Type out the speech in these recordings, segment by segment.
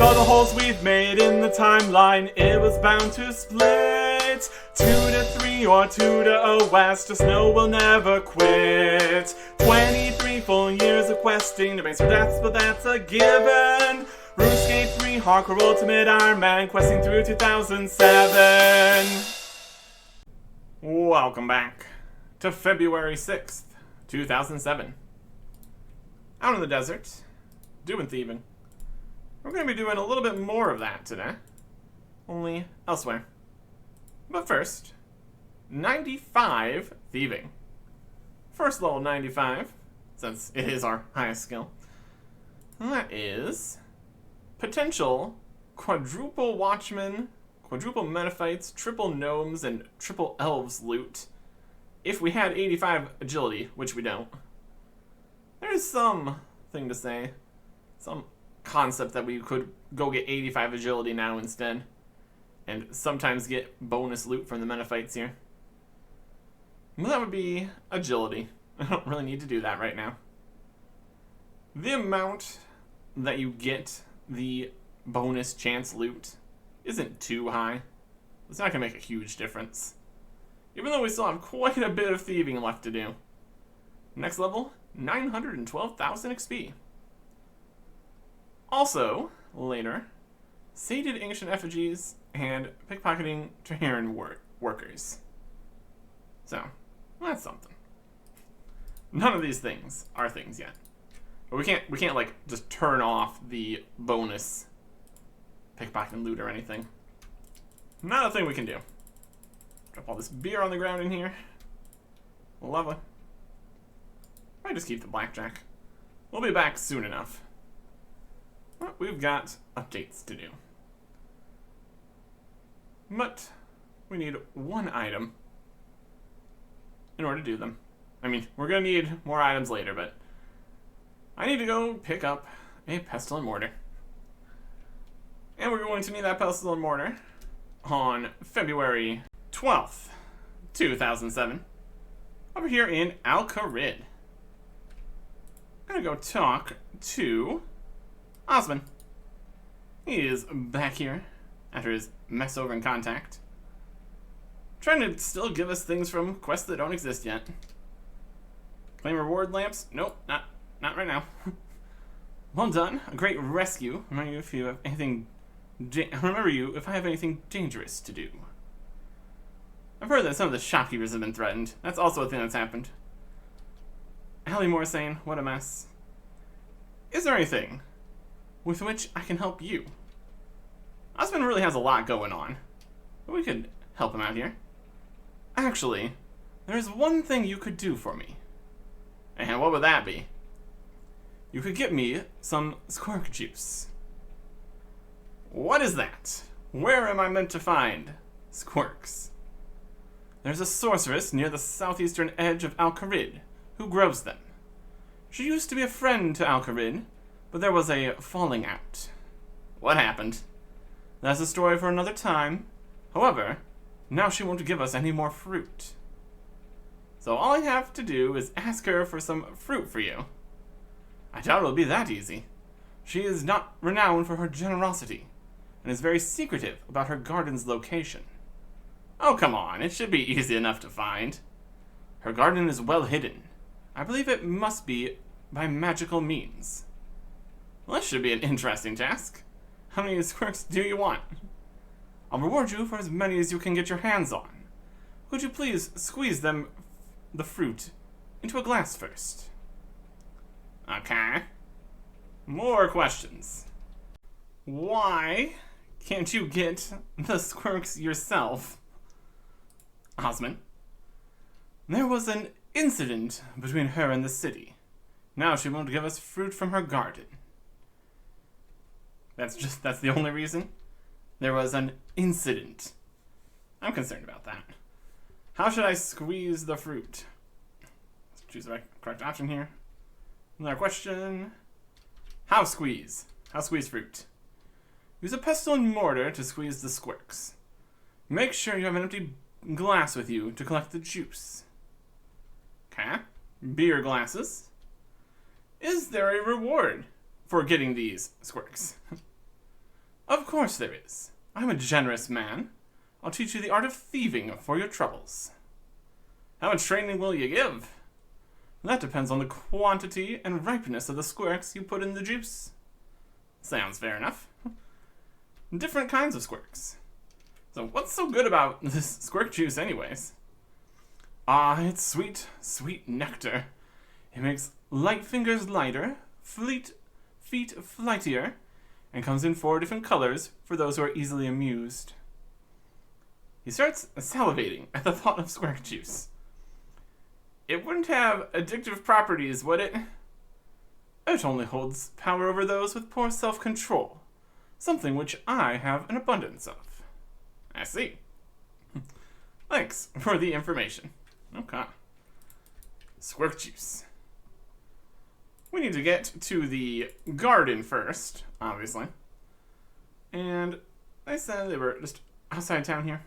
With all the holes we've made in the timeline, it was bound to split. 2 to 3 or 2 to a west, just know we'll never quit. 23 full years of questing to base for deaths, but that's a given. RuneScape 3 Hardcore Ultimate Ironman, questing through 2007. Welcome back to February 6th, 2007. Out in the desert, doing thieving. We're going to be doing a little bit more of that today, only elsewhere. But first, 95 thieving. First level 95, since it is our highest skill. That is potential quadruple watchmen, quadruple metaphytes, triple gnomes, and triple elves loot. If we had 85 agility, which we don't. There's some thing to say, some concept that we could go get 85 agility now instead, and sometimes get bonus loot from the metaphytes here. Well, that would be agility. I don't really need to do that right now. The amount that you get the bonus chance loot isn't too high. It's not going to make a huge difference. Even though we still have quite a bit of thieving left to do. Next level, 912,000 XP. Also, later, sated ancient effigies and pickpocketing Terran workers. So, that's something. None of these things are things yet. But we can't like just turn off the bonus pickpocketing loot or anything. Not a thing we can do. Drop all this beer on the ground in here. Lovely. Might just keep the blackjack. We'll be back soon enough. Well, we've got updates to do. But we need one item in order to do them. I mean, we're going to need more items later, but I need to go pick up a pestle and mortar. And we're going to need that pestle and mortar on February 12th, 2007, over here in Alcarid. I'm going to go talk to Osman. He is back here after his mess over in contact. Trying to still give us things from quests that don't exist yet. Claim reward lamps? Nope, not right now. Well done. A great rescue. Remember you if you have anything if I have anything dangerous to do. I've heard that some of the shopkeepers have been threatened. That's also a thing that's happened. Allie Moore saying, what a mess. Is there anything with which I can help you? Osman really has a lot going on, but we could help him out here. Actually, there's one thing you could do for me. And what would that be? You could get me some squirk juice. What is that? Where am I meant to find squirks? There's a sorceress near the southeastern edge of Alcarid who grows them. She used to be a friend to Alcarid, but there was a falling out. What happened? That's a story for another time. However, now she won't give us any more fruit. So all I have to do is ask her for some fruit for you. I doubt it'll be that easy. She is not renowned for her generosity, and is very secretive about her garden's location. Oh, come on, it should be easy enough to find. Her garden is well hidden. I believe it must be by magical means. Well, this should be an interesting task. How many squirks do you want? I'll reward you for as many as you can get your hands on. Could you please squeeze the fruit into a glass first? Okay. More questions. Why can't you get the squirks yourself? Osman. There was an incident between her and the city. Now she won't give us fruit from her garden. That's the only reason? There was an incident. I'm concerned about that. How should I squeeze the fruit? Let's choose the correct option here. Another question. How squeeze? How squeeze fruit? Use a pestle and mortar to squeeze the squirks. Make sure you have an empty glass with you to collect the juice. Okay. Beer glasses. Is there a reward for getting these squirks? Of course there is. I'm a generous man. I'll teach you the art of thieving for your troubles. How much training will you give? That depends on the quantity and ripeness of the squirks you put in the juice. Sounds fair enough. Different kinds of squirks. So what's so good about this squirk juice anyways? Ah, it's sweet, sweet nectar. It makes light fingers lighter, feet flightier, and comes in 4 different colors for those who are easily amused. He starts salivating at the thought of squirk juice. It wouldn't have addictive properties, would it? It only holds power over those with poor self-control, something which I have an abundance of. I see. Thanks for the information. Okay. Squirk juice. We need to get to the garden first, obviously. And they said they were just outside town here.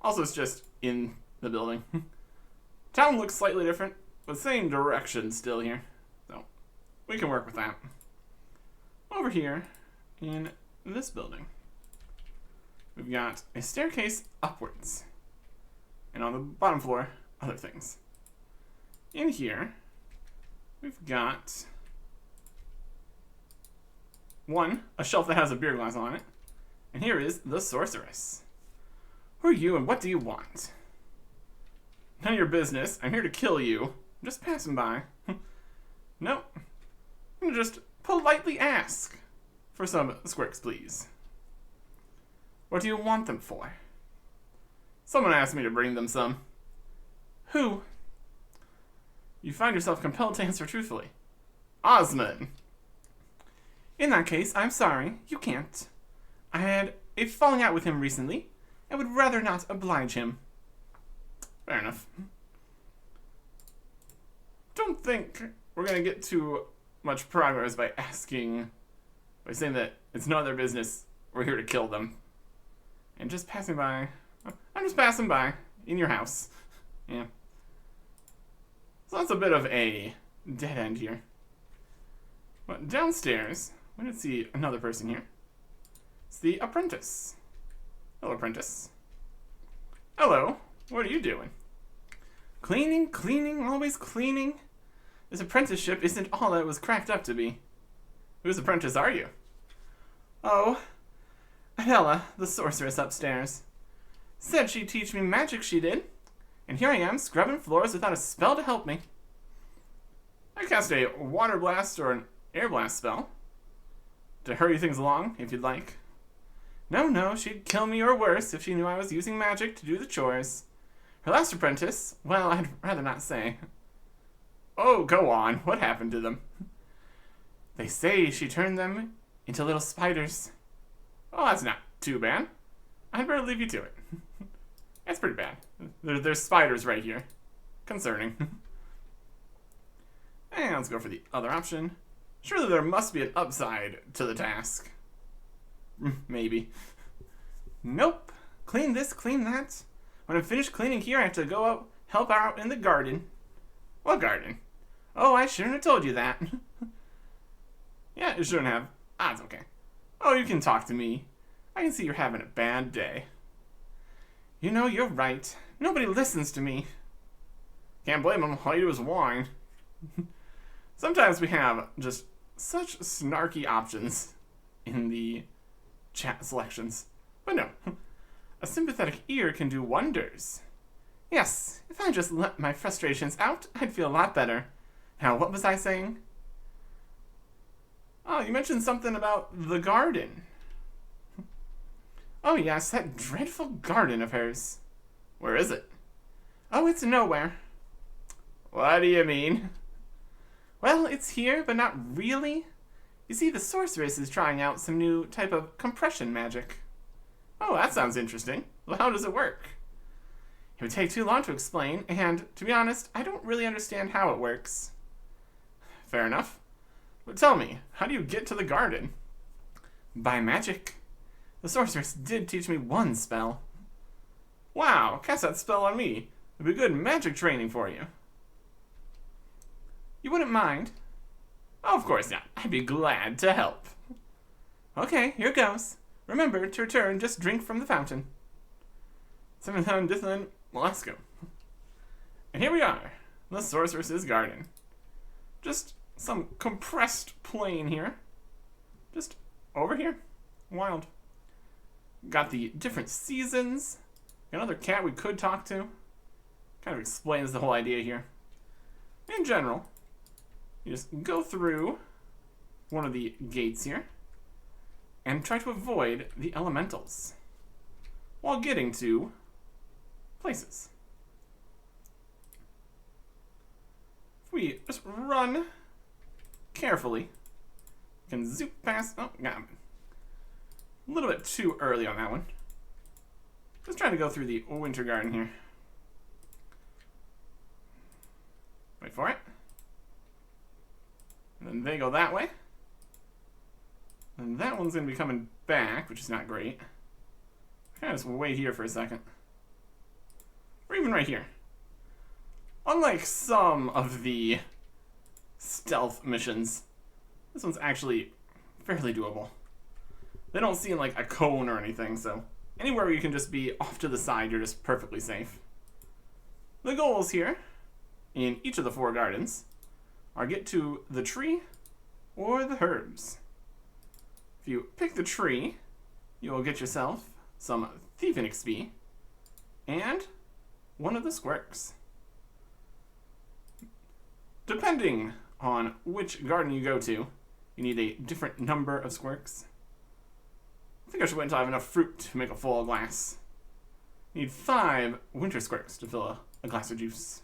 Also, it's just in the building. Town looks slightly different, but same direction still here. So, we can work with that. Over here, in this building, we've got a staircase upwards. And on the bottom floor, other things. In here, we've got a shelf that has a beer glass on it. And here is the sorceress. Who are you and what do you want? None of your business. I'm here to kill you. I'm just passing by. No. I'm gonna just politely ask for some squirks, please. What do you want them for? Someone asked me to bring them some. Who? You find yourself compelled to answer truthfully. Osman. In that case, I'm sorry. You can't. I had a falling out with him recently. I would rather not oblige him. Fair enough. Don't think we're gonna get too much progress by saying that it's none of their business. We're here to kill them. And just passing by. I'm just passing by in your house. Yeah. So that's a bit of a dead end here. But downstairs, we didn't see another person here. It's the apprentice. Hello, apprentice. Hello. What are you doing? Cleaning, cleaning, always cleaning. This apprenticeship isn't all that it was cracked up to be. Whose apprentice are you? Oh, Adela, the sorceress upstairs. Said she'd teach me magic, she did. And here I am, scrubbing floors without a spell to help me. I cast a water blast or an air blast spell. To hurry things along, if you'd like. No, she'd kill me or worse if she knew I was using magic to do the chores. Her last apprentice, well, I'd rather not say. Oh, go on. What happened to them? They say she turned them into little spiders. Oh, that's not too bad. I'd better leave you to it. That's pretty bad. There's spiders right here. Concerning. And let's go for the other option. Surely there must be an upside to the task. Maybe. Nope. Clean this, clean that. When I'm finished cleaning here, I have to go out, help out in the garden. What garden? Oh, I shouldn't have told you that. Yeah, you shouldn't have. Ah, it's okay. Oh, you can talk to me. I can see you're having a bad day. You know, you're right. Nobody listens to me. Can't blame them. All you do is whine. Sometimes we have just such snarky options in the chat selections. But no. A sympathetic ear can do wonders. Yes, if I just let my frustrations out, I'd feel a lot better. Now, what was I saying? Oh, you mentioned something about the garden. Oh yes, that dreadful garden of hers. Where is it? Oh, it's nowhere. What do you mean? Well, it's here, but not really. You see, the sorceress is trying out some new type of compression magic. Oh, that sounds interesting. Well, how does it work? It would take too long to explain, and, to be honest, I don't really understand how it works. Fair enough. But tell me, how do you get to the garden? By magic. The sorceress did teach me one spell. Wow, cast that spell on me. It'd be good magic training for you. You wouldn't mind? Oh, of course not. I'd be glad to help. Okay, here goes. Remember to return, just drink from the fountain. 7,000 Dithlin, well, let's go. And here we are, the Sorceress's Garden. Just some compressed plain here. Just over here. Wild. Got the different seasons. Another cat we could talk to. Kind of explains the whole idea here. In general, you just go through one of the gates here and try to avoid the elementals while getting to places. If we just run carefully, we can zoop past. Oh, got him. A little bit too early on that one. Just trying to go through the winter garden here. Wait for it. And then they go that way. And that one's going to be coming back, which is not great. Kind of just wait here for a second. Or even right here. Unlike some of the stealth missions, this one's actually fairly doable. They don't seem like a cone or anything, so anywhere where you can just be off to the side, you're just perfectly safe. The goals here, in each of the 4 gardens, are get to the tree or the herbs. If you pick the tree, you will get yourself some thieving XP and one of the squirks. Depending on which garden you go to, you need a different number of squirks. I think I should wait until I have enough fruit to make a full glass. You need 5 winter squirks to fill a glass of juice.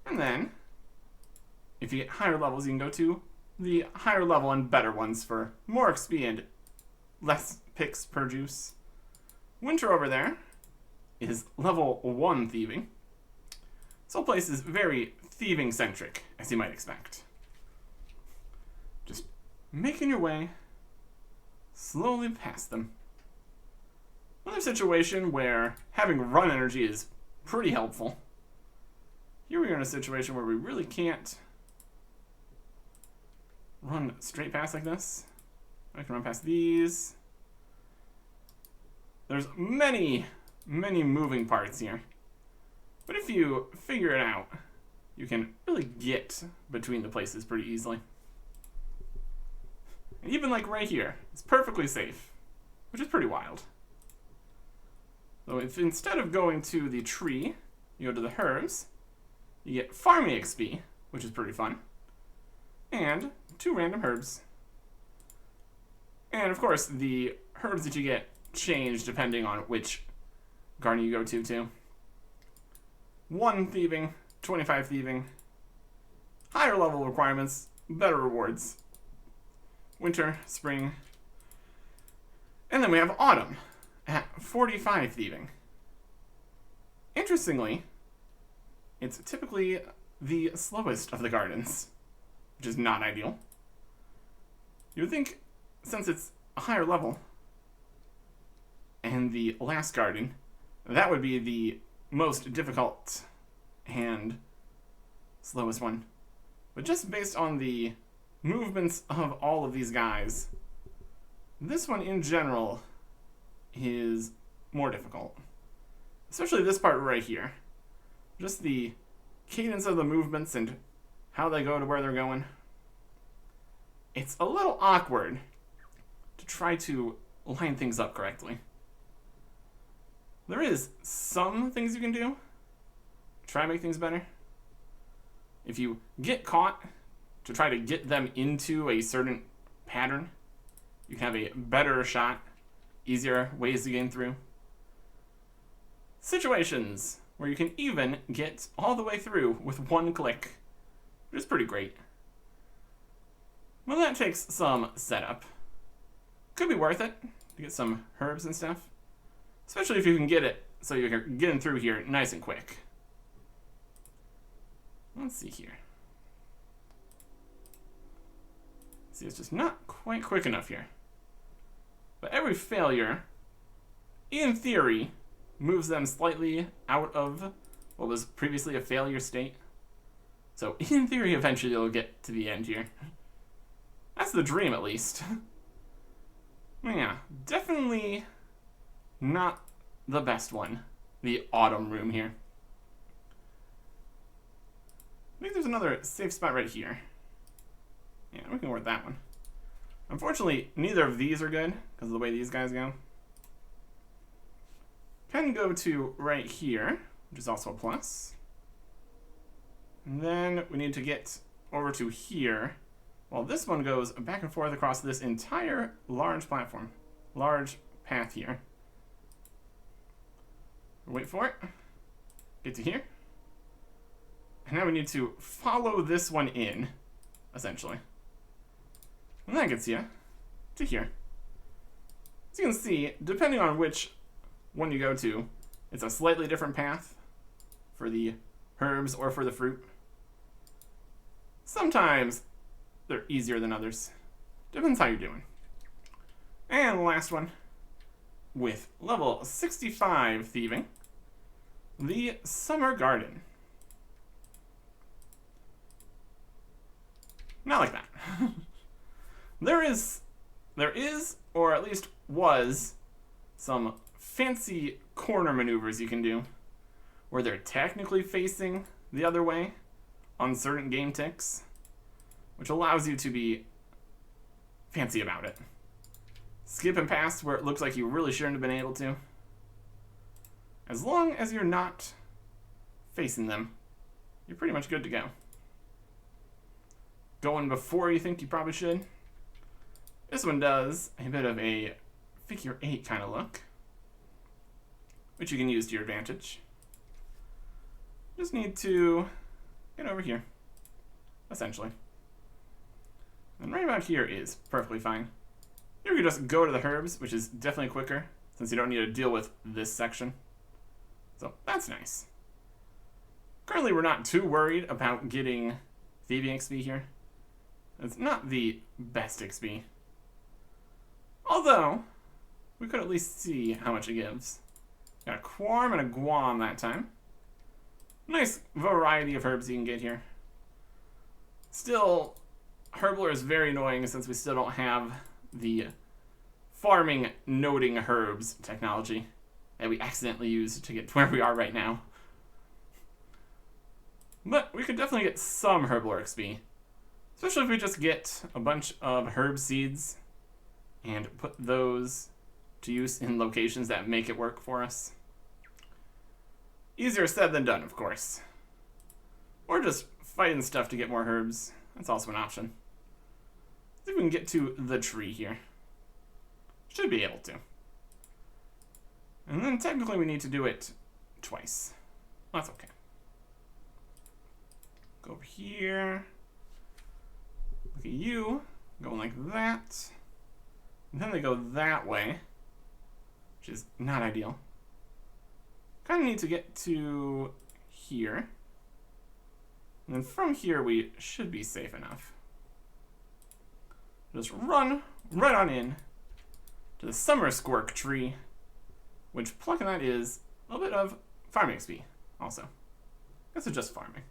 And then, if you get higher levels, you can go to the higher level and better ones for more XP and less picks per juice. Winter over there is level 1 thieving. This whole place is very thieving centric, as you might expect. Just making your way slowly past them. Another situation where having run energy is pretty helpful. Here we are in a situation where we really can't run straight past like this. I can run past these. There's many moving parts here. But if you figure it out, you can really get between the places pretty easily. And even like right here, it's perfectly safe, which is pretty wild. So if instead of going to the tree, you go to the herbs, you get farming XP, which is pretty fun, and 2 random herbs. And of course, the herbs that you get change depending on which garden you go to, too. 1 thieving, 25 thieving, higher level requirements, better rewards. Winter, spring, and then we have autumn at 45 thieving. Interestingly, it's typically the slowest of the gardens, which is not ideal. You would think, since it's a higher level, and the last garden, that would be the most difficult and slowest one. But just based on the movements of all of these guys, this one in general is more difficult. Especially this part right here. Just the cadence of the movements and how they go to where they're going. It's a little awkward to try to line things up correctly. There is some things you can do to try to make things better. If you get caught, to try to get them into a certain pattern, you can have a better shot, easier ways to gain through. Situations where you can even get all the way through with 1 click, which is pretty great. Well, that takes some setup. Could be worth it to get some herbs and stuff, especially if you can get it so you're getting through here nice and quick. Let's see here. See, it's just not quite quick enough here. But every failure, in theory, moves them slightly out of what was previously a failure state. So in theory, eventually you'll get to the end here. That's the dream, at least. Yeah, definitely not the best one. The autumn room here. I think there's another safe spot right here. Yeah, we can work that one. Unfortunately, neither of these are good because of the way these guys go. Can go to right here, which is also a plus. And then we need to get over to here. Well, this one goes back and forth across this entire large platform. Large path here. Wait for it. Get to here. And now we need to follow this one in, essentially. And that gets you to here. As you can see, depending on which one you go to, it's a slightly different path for the herbs or for the fruit. Sometimes they're easier than others. Depends how you're doing. And the last one, with level 65 thieving, the Summer Garden. Not like that. There is, or at least was, some fancy corner maneuvers you can do where they're technically facing the other way on certain game ticks, which allows you to be fancy about it. Skipping past where it looks like you really shouldn't have been able to. As long as you're not facing them, you're pretty much good to go. Going before you think you probably should. This one does a bit of a figure 8 kind of look, which you can use to your advantage. Just need to get over here, essentially. And right about here is perfectly fine. You can just go to the herbs, which is definitely quicker, since you don't need to deal with this section. So that's nice. Currently, we're not too worried about getting thieving XP here. It's not the best XP. Although, we could at least see how much it gives. Got a Quarm and a Guam that time. Nice variety of herbs you can get here. Still, Herbler is very annoying since we still don't have the farming noting herbs technology that we accidentally used to get to where we are right now. But we could definitely get some Herbler XP. Especially if we just get a bunch of herb seeds and put those to use in locations that make it work for us. Easier said than done, of course. Or just fighting stuff to get more herbs. That's also an option. See if we can get to the tree here. Should be able to. And then technically we need to do it twice. That's okay. Go over here. Look at you. Going like that. And then they go that way. Which is not ideal. Kind of need to get to here. And then from here we should be safe enough. Just run right on in to the Summer Squirk tree, which plucking that is a little bit of farming XP also. I guess it's just farming.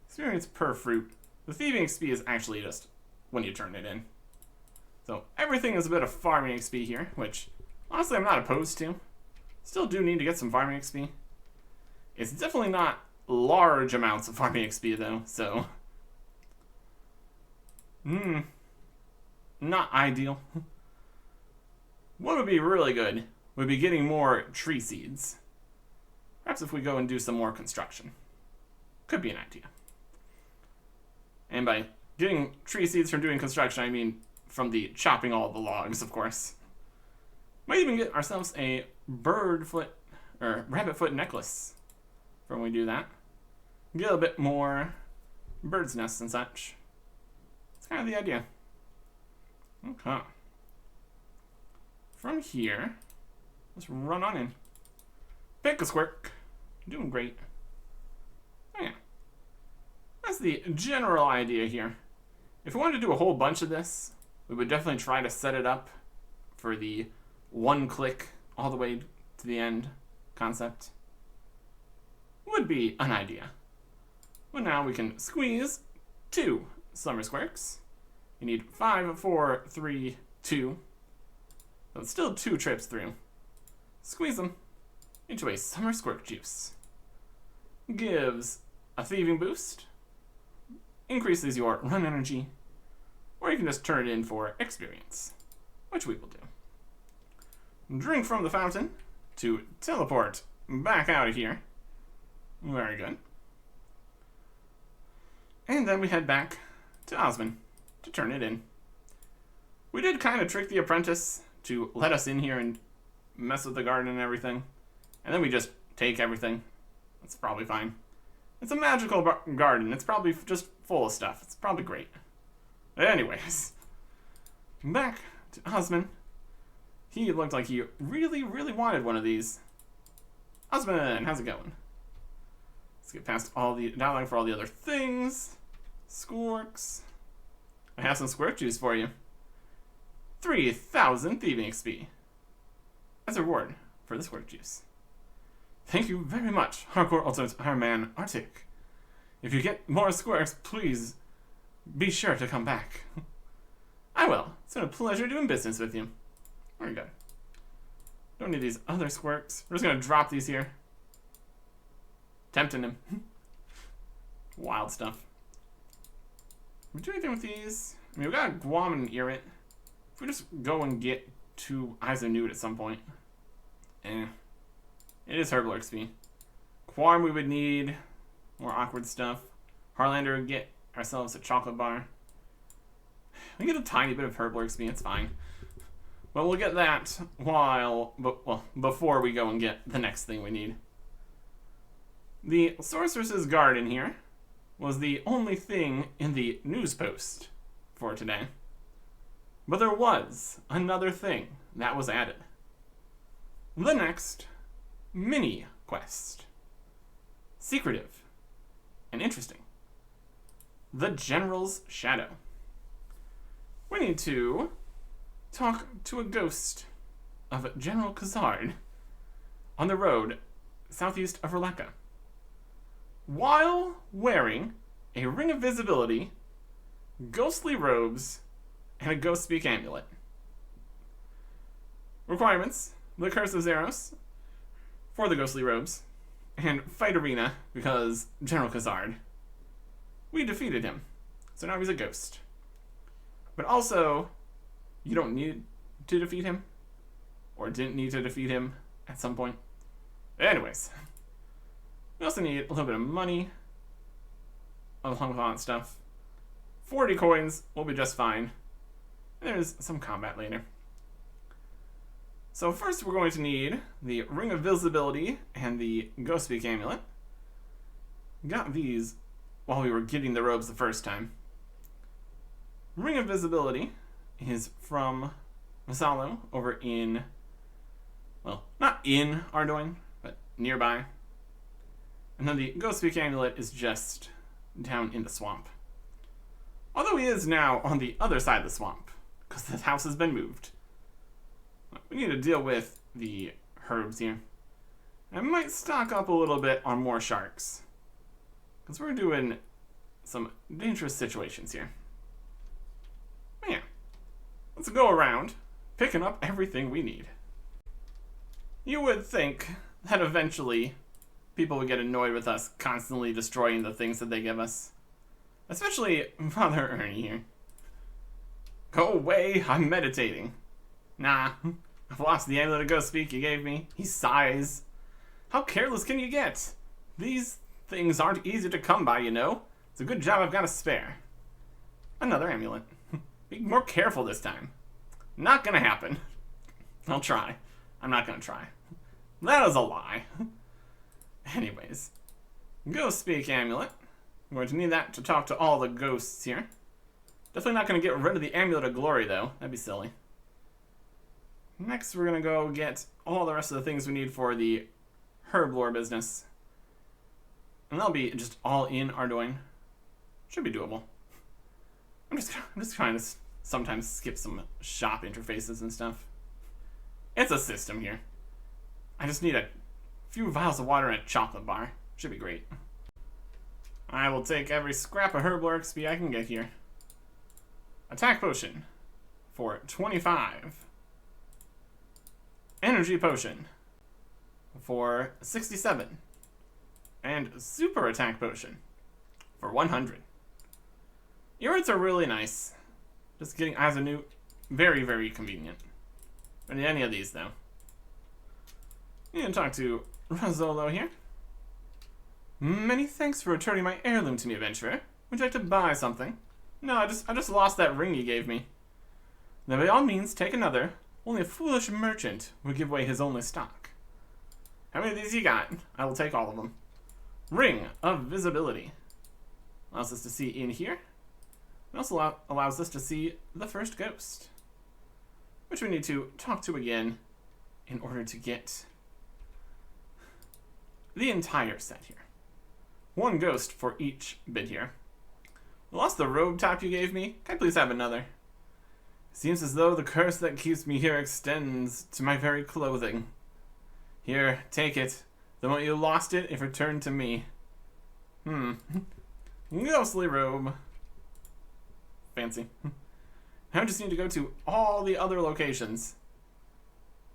Experience per fruit. The thieving XP is actually just when you turn it in. So everything is a bit of farming XP here, which honestly I'm not opposed to. Still do need to get some farming XP. It's definitely not large amounts of farming XP though, so not ideal. What would be really good would be getting more tree seeds. Perhaps if we go and do some more construction. Could be an idea. And by getting tree seeds from doing construction, I mean from the chopping all the logs, of course. Might even get ourselves a bird foot or rabbit foot necklace from when we do that. Get a bit more bird's nests and such. It's kind of the idea. Okay. From here, let's run on in. Pick a squirk. Doing great. Oh, yeah. That's the general idea here. If we wanted to do a whole bunch of this, we would definitely try to set it up for the one click all the way to the end concept. Would be an idea. But now we can squeeze 2 summer squirks. You need 5, 4, 3, 2. So it's still 2 trips through. Squeeze them into a summer squirt juice. Gives a thieving boost, increases your run energy, or you can just turn it in for experience, which we will do. Drink from the fountain to teleport back out of here. Very good. And then we head back to Osmond to turn it in. We did kind of trick the apprentice to let us in here and mess with the garden and everything. And then we just take everything. That's probably fine. It's a magical garden. It's probably just full of stuff. It's probably great. Anyways, back to Osmond. He looked like he really, really wanted one of these. Osmond, how's it going? Let's get past all the dialogue for all the other things. Squirks. I have some squirt juice for you. 3,000 thieving XP. As a reward for the squirt juice. Thank you very much, Hardcore Ultimate Ironman Artic. If you get more squirks, please be sure to come back. I will. It's been a pleasure doing business with you. Very good. Don't need these other squirks. We're just going to drop these here. Tempting him. Wild stuff. Can we do anything with these? I mean, we got a Guam and an Irit. If we just go and get 2 Eyes of Nude at some point. It is Herbal XP. Quarm we would need more awkward stuff. Harlander would get ourselves a chocolate bar. We get a tiny bit of Herbal XP, it's fine. But we'll get that before we go and get the next thing we need. The Sorceress's Garden here was the only thing in the news post for today. But there was another thing that was added. The next mini quest. Secretive and interesting. The General's Shadow. We need to talk to a ghost of General Khazard on the road southeast of Releka, while wearing a ring of visibility, ghostly robes, and a ghost speak amulet. Requirements: the Curse of Zeros for the ghostly robes, and Fight Arena because General Khazard. We defeated him, so now he's a ghost. But also, you don't need to defeat him, or didn't need to defeat him at some point. Anyways, we also need a little bit of money, along with all that stuff. 40 coins will be just fine. There's some combat later. So first we're going to need the Ring of Visibility and the Ghost Speak Amulet. Got these while we were getting the robes the first time. Ring of Visibility is from Masalo over in, well, not in Ardoin, but nearby. And then the Ghost Speak Amulet is just down in the swamp. Although he is now on the other side of the swamp, because the house has been moved. We need to deal with the herbs here. I might stock up a little bit on more sharks, because we're doing some dangerous situations here. But yeah, let's go around picking up everything we need. You would think that eventually people would get annoyed with us constantly destroying the things that they give us. Especially Father Ernie here. Go away, I'm meditating. Nah, I've lost the amulet of Ghost Speak you gave me. He sighs. How careless can you get? These things aren't easy to come by, you know. It's a good job I've got a spare. Another amulet. Be more careful this time. Not gonna happen. I'll try. I'm not gonna try. That is a lie. Anyways. Ghost Speak amulet. I'm going to need that to talk to all the ghosts here. Definitely not going to get rid of the Amulet of Glory, though. That'd be silly. Next, we're going to go get all the rest of the things we need for the herb lore business. And that'll be just all in Ardoin. Should be doable. I'm just trying to sometimes skip some shop interfaces and stuff. It's a system here. I just need a few vials of water and a chocolate bar. Should be great. I will take every scrap of herb lore XP I can get here. Attack potion. for 25. Energy Potion for 67. And Super Attack Potion for 100. Earrings are really nice. Just getting as a new, very, very convenient. Don't need any of these, though. Need to talk to Razzolo here. Many thanks for returning my heirloom to me, adventurer. Would you like to buy something? No, I just lost that ring you gave me. Then by all means, take another. Only a foolish merchant would give away his only stock. How many of these you got? I will take all of them. Ring of Visibility. Allows us to see in here. It also allows us to see the first ghost, which we need to talk to again in order to get the entire set here. One ghost for each bit here. I lost the robe top you gave me. Can I please have another? Seems as though the curse that keeps me here extends to my very clothing. Here, take it. The moment you lost it, it returned to me. Ghostly robe. Fancy. I just need to go to all the other locations.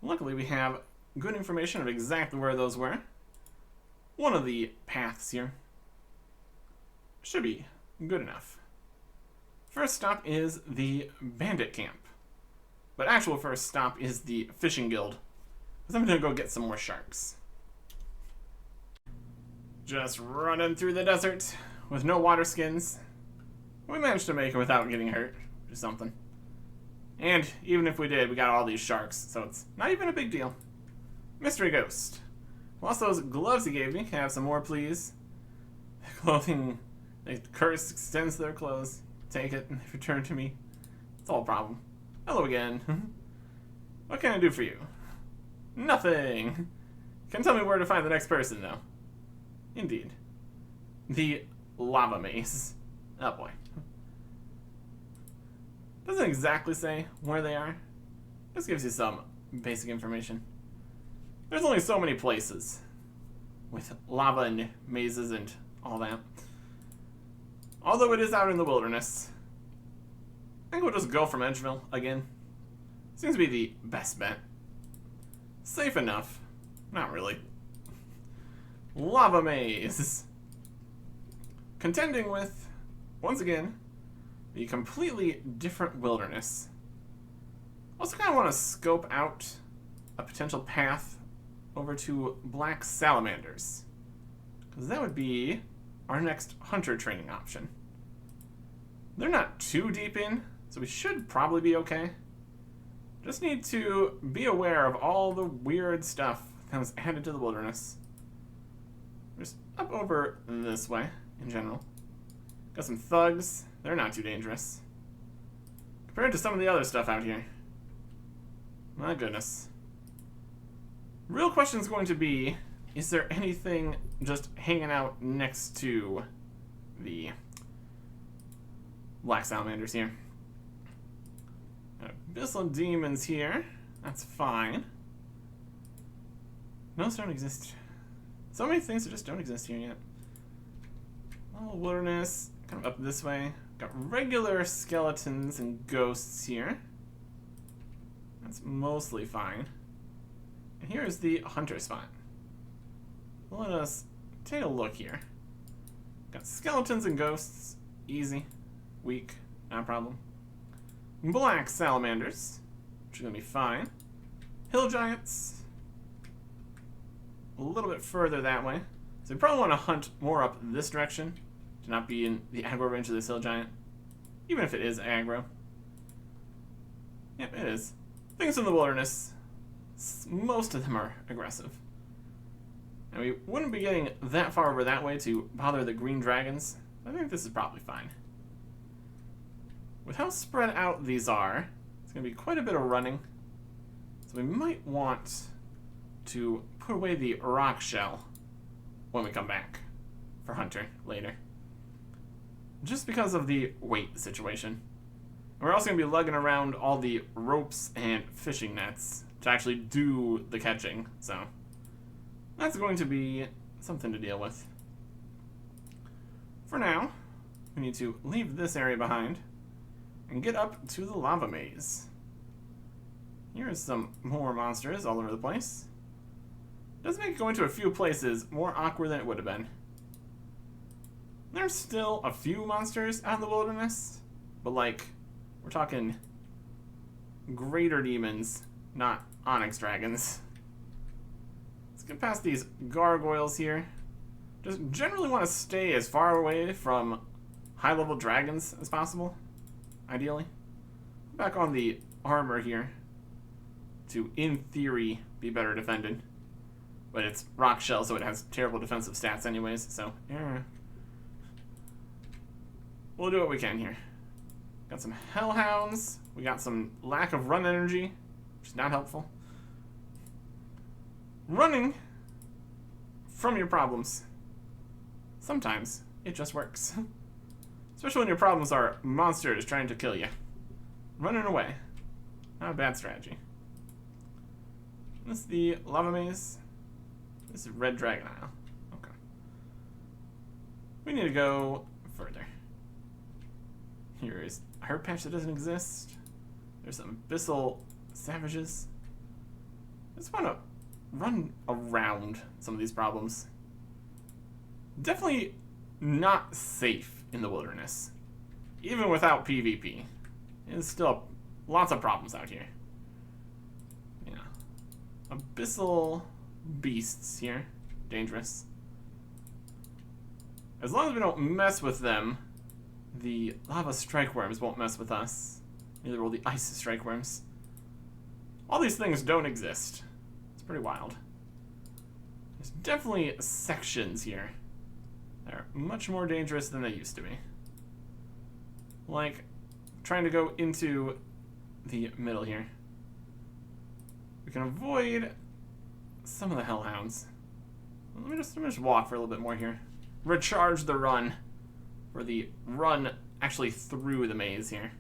Luckily, we have good information of exactly where those were. One of the paths here should be good enough. First stop is the bandit camp. But actual first stop is the fishing guild. Because I'm going to go get some more sharks. Just running through the desert with no water skins. We managed to make it without getting hurt, which is something. And even if we did, we got all these sharks, so it's not even a big deal. Mystery Ghost. Lost those gloves he gave me. Can I have some more, please? Clothing, the curse extends to their clothes. Take it and return to me. It's all a problem. Hello again. What can I do for you? Nothing. Can tell me where to find the next person, though. Indeed. The lava maze. Oh boy. Doesn't exactly say where they are. Just gives you some basic information. There's only so many places with lava and mazes and all that. Although it is out in the wilderness. I think we'll just go from Edgeville again. Seems to be the best bet. Safe enough. Not really. Lava maze. Contending with, once again, the completely different wilderness. Also kind of want to scope out a potential path over to black salamanders. Because that would be our next hunter training option. They're not too deep in, so we should probably be okay. Just need to be aware of all the weird stuff that was added to the wilderness. Just up over this way, in general. Got some thugs. They're not too dangerous. Compared to some of the other stuff out here. My goodness. Real question is going to be, is there anything just hanging out next to the black salamanders here? Abyssal demons here. That's fine. Those don't exist. So many things that just don't exist here yet. Oh, wilderness. Kind of up this way. Got regular skeletons and ghosts here. That's mostly fine. And here is the hunter spot. Let us take a look here. Got skeletons and ghosts. Easy. Weak. Not a problem. Black salamanders, which is going to be fine. Hill giants. A little bit further that way. So we probably want to hunt more up this direction to not be in the aggro range of this hill giant. Even if it is aggro. Yep, it is. Things in the wilderness, most of them are aggressive. And we wouldn't be getting that far over that way to bother the green dragons. I think this is probably fine. With how spread out these are, it's going to be quite a bit of running. So we might want to put away the rock shell when we come back for Hunter later. Just because of the weight situation. We're also going to be lugging around all the ropes and fishing nets to actually do the catching. So that's going to be something to deal with. For now, we need to leave this area behind. and get up to the lava maze. Here's some more monsters all over the place. Does make going to a few places more awkward than it would have been. There's still a few monsters out in the wilderness, but like, we're talking greater demons, not onyx dragons. Let's get past these gargoyles here. Just generally want to stay as far away from high-level dragons as possible, ideally. Back on the armor here to, in theory, be better defended. But it's rock shell, so it has terrible defensive stats anyways, so yeah. We'll do what we can here. Got some hellhounds. We got some lack of run energy, which is not helpful. Running from your problems. Sometimes it just works. Especially when your problems are monsters trying to kill you. Running away. Not a bad strategy. This is the lava maze. This is Red Dragon Isle. Okay. We need to go further. Here is a herb patch that doesn't exist. There's some abyssal savages. I just want to run around some of these problems. Definitely not safe in the wilderness. Even without PvP. There's still lots of problems out here. Yeah. Abyssal beasts here. Dangerous. As long as we don't mess with them, the lava strike worms won't mess with us. Neither will the ice strike worms. All these things don't exist. It's pretty wild. There's definitely sections here that are much more dangerous than they used to be. Like trying to go into the middle here. We can avoid some of the hellhounds. Let me just walk for a little bit more here. Recharge the run. For the run actually through the maze here.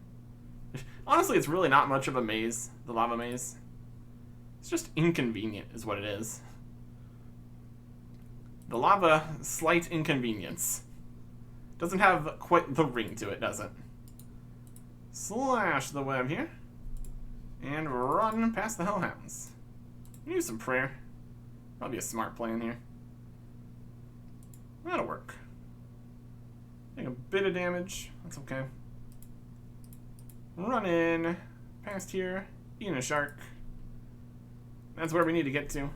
Honestly, it's really not much of a maze, the lava maze. It's just inconvenient is what it is. The lava, slight inconvenience. Doesn't have quite the ring to it, does it? Slash the web here. And run past the hellhounds. Use some prayer. Probably a smart plan here. That'll work. Take a bit of damage. That's okay. Run in. Past here. Eating a shark. That's where we need to get to.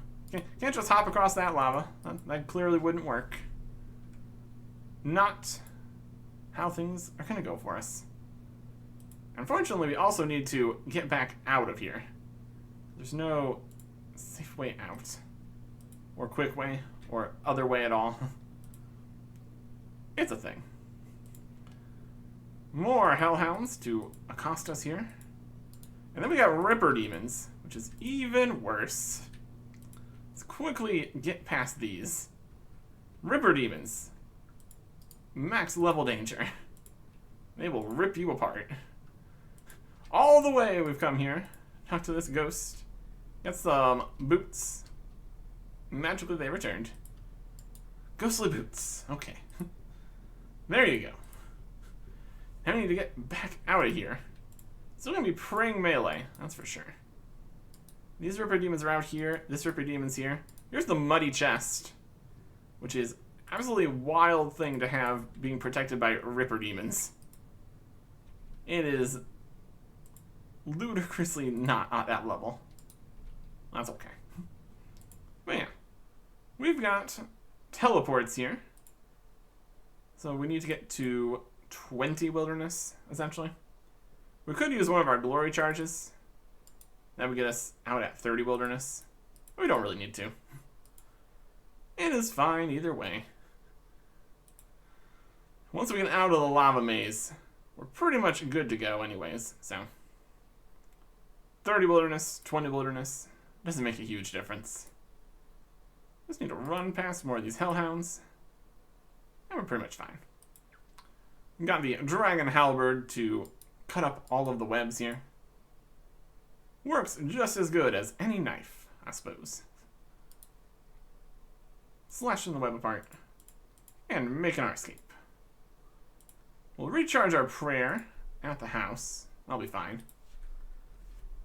Can't just hop across that lava. That clearly wouldn't work. Not how things are going to go for us. Unfortunately, we also need to get back out of here. There's no safe way out. Or quick way. Or other way at all. It's a thing. More hellhounds to accost us here. And then we got Ripper Demons, which is even worse. Let's quickly get past these. Ripper Demons. Max level danger. They will rip you apart. All the way we've come here. Talk to this ghost. Got some boots. Magically they returned. Ghostly boots. Okay. There you go. Now we need to get back out of here. Still gonna be praying melee, that's for sure. These Ripper Demons are out here. This Ripper Demon's here. Here's the Muddy Chest, which is absolutely a wild thing to have being protected by Ripper Demons. It is ludicrously not at that level. That's okay. But yeah, we've got teleports here. So we need to get to 20 wilderness, essentially. We could use one of our glory charges. That would get us out at 30 wilderness. We don't really need to. It is fine either way. Once we get out of the lava maze, we're pretty much good to go anyways, so. 30 wilderness, 20 wilderness, doesn't make a huge difference. Just need to run past more of these hellhounds, and we're pretty much fine. We've got the dragon halberd to cut up all of the webs here. Works just as good as any knife, I suppose. Slashing the web apart, and making our escape. We'll recharge our prayer at the house. I'll be fine.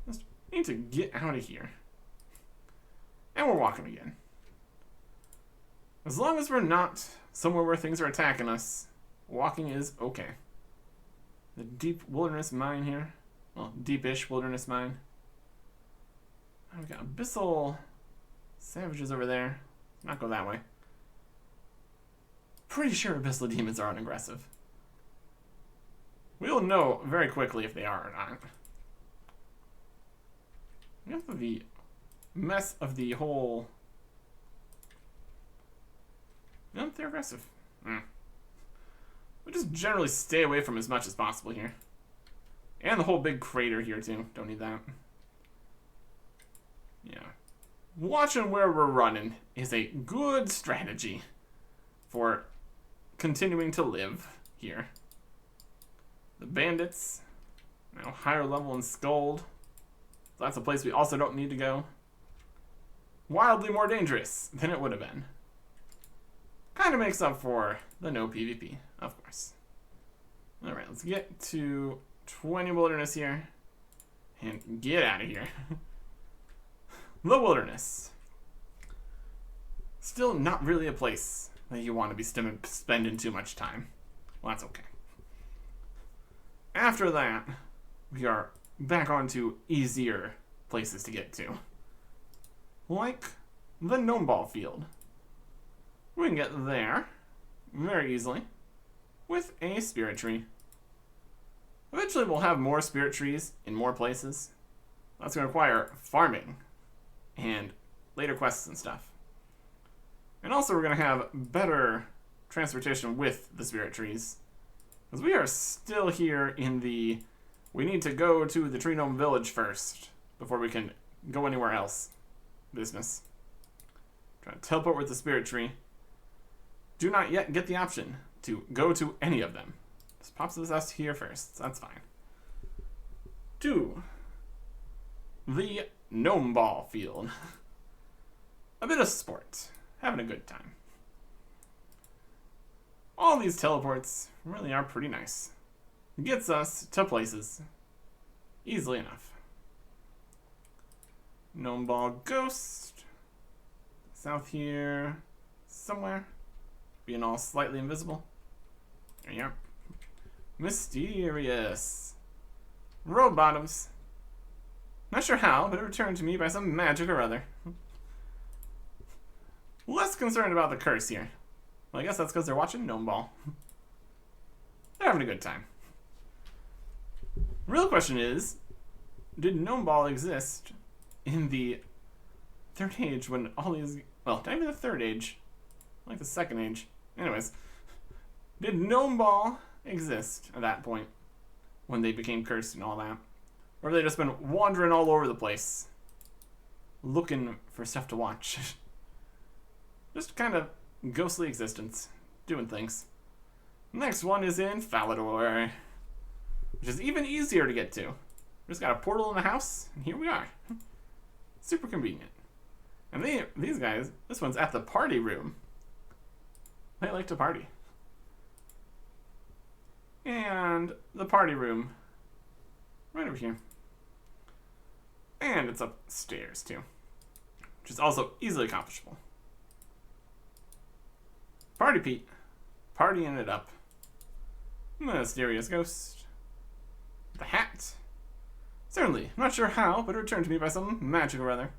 Just need to get out of here. And we're walking again. As long as we're not somewhere where things are attacking us, walking is okay. The deep wilderness mine here. Well, deepish wilderness mine. Oh, we got abyssal savages over there. Let's not go that way. Pretty sure abyssal demons are unaggressive. We'll know very quickly if they are or not. Enough of the mess of the whole... No, they're aggressive. We just generally stay away from as much as possible here. And the whole big crater here too. Don't need that. Yeah. Watching where we're running is a good strategy for continuing to live here. The bandits, now higher level and Scold. So that's a place we also don't need to go. Wildly more dangerous than it would have been. Kind of makes up for the no PvP, of course. Alright, let's get to 20 wilderness here. And get out of here. The wilderness. Still not really a place that you want to be spending too much time. Well, that's okay. After that, we are back onto easier places to get to. Like the Gnome Ball Field. We can get there very easily with a spirit tree. Eventually we'll have more spirit trees in more places. That's going to require farming and later quests and stuff. And also we're going to have better transportation with the spirit trees. Because we are still here in the... We need to go to the Tree Gnome Village first before we can go anywhere else business. Trying to teleport with the spirit tree. Do not yet get the option to go to any of them. Just pops us here first. That's fine. To the Gnome Ball Field. A bit of sport. Having a good time. All these teleports really are pretty nice. Gets us to places easily enough. Gnome Ball Ghost. South here. Somewhere. Being all slightly invisible. There you are. Mysterious. Road bottoms. Not sure how, but it returned to me by some magic or other. Less concerned about the curse here. Well, I guess that's because they're watching Gnome Ball. They're having a good time. Real question is, did Gnome Ball exist in the Third Age when all these... Well, not even the Third Age. Like the Second Age. Anyways, did Gnome Ball exist at that point when they became cursed and all that? Or have they just been wandering all over the place looking for stuff to watch? Just kind of ghostly existence, doing things. Next one is in Falador, which is even easier to get to. We just got a portal in the house, and here we are. Super convenient. And these guys, this one's at the party room. They like to party. And the party room, right over here. And it's upstairs too, which is also easily accomplishable. Party Pete, partying it up. Mysterious ghost. The hat. Certainly, I'm not sure how, but it returned to me by some magic or other.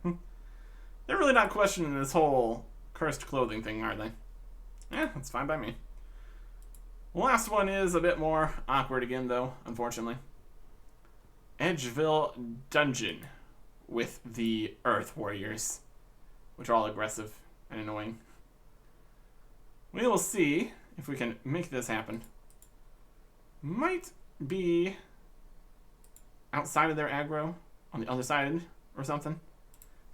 They're really not questioning this whole cursed clothing thing, are they? Yeah, that's fine by me. Last one is a bit more awkward again, though, unfortunately. Edgeville Dungeon with the Earth Warriors, which are all aggressive and annoying. We will see if we can make this happen. Might be outside of their aggro, on the other side or something.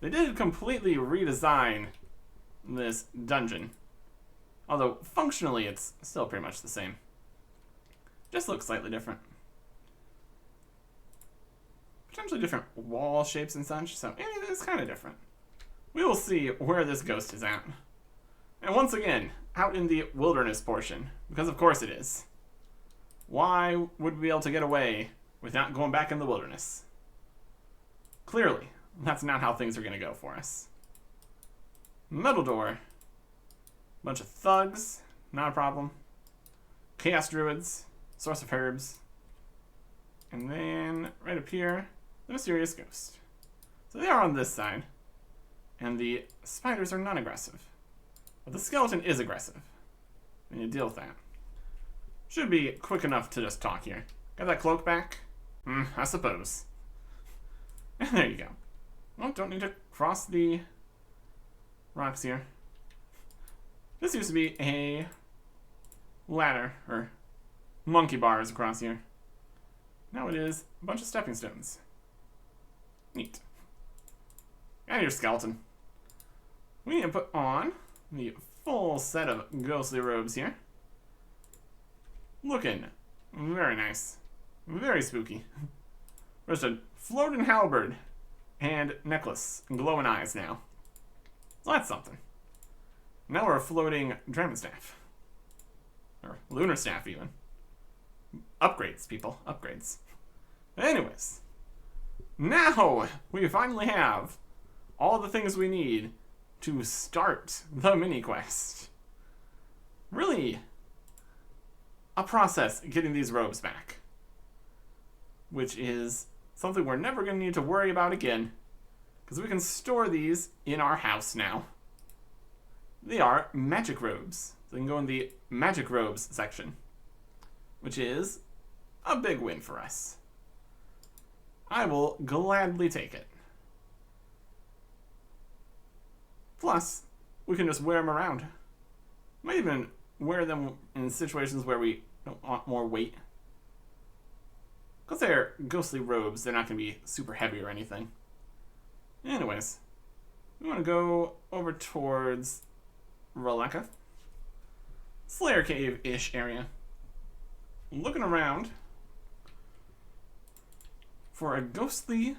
They did completely redesign this dungeon. Although, functionally, it's still pretty much the same. Just looks slightly different. Potentially different wall shapes and such, so it's kind of different. We will see where this ghost is at. And once again, out in the wilderness portion, because of course it is. Why would we be able to get away without going back in the wilderness? Clearly, that's not how things are going to go for us. Metal door. Bunch of thugs. Not a problem. Chaos druids. Source of herbs. And then, right up here, the mysterious ghost. So they are on this side. And the spiders are non-aggressive. But the skeleton is aggressive. And you deal with that. Should be quick enough to just talk here. Got that cloak back? I suppose. And there you go. Well, don't need to cross the rocks here. This used to be a ladder, or monkey bars across here. Now it is a bunch of stepping stones. Neat. And your skeleton. We need to put on the full set of ghostly robes here. Looking very nice. Very spooky. There's a floating halberd and necklace and glowing eyes now. So that's something. Now we're a floating dragon staff. Or lunar staff even. Upgrades, people. Upgrades. Anyways. Now we finally have all the things we need to start the mini quest. Really a process getting these robes back. Which is something we're never going to need to worry about again. Because we can store these in our house now. They are magic robes. So they can go in the magic robes section. Which is a big win for us. I will gladly take it. Plus, we can just wear them around. Might even wear them in situations where we don't want more weight. Because they're ghostly robes, they're not going to be super heavy or anything. Anyways, we want to go over towards Roleka. Slayer Cave-ish area. Looking around for a ghostly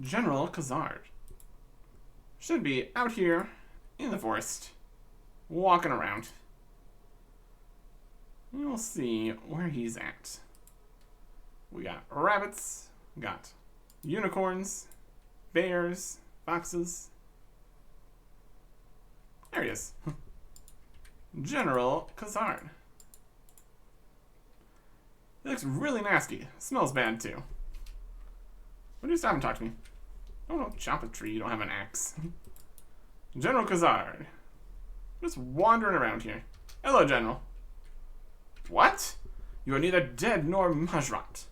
General Khazard. Should be out here in the forest, walking around. We'll see where he's at. We got rabbits, we got unicorns, bears, foxes. There he is. General Khazard. He looks really nasty. Smells bad too. Why do you stop and talk to me? Oh, don't chop a tree, you don't have an axe. General Khazard. Just wandering around here. Hello, General. What? You are neither dead nor Majrat.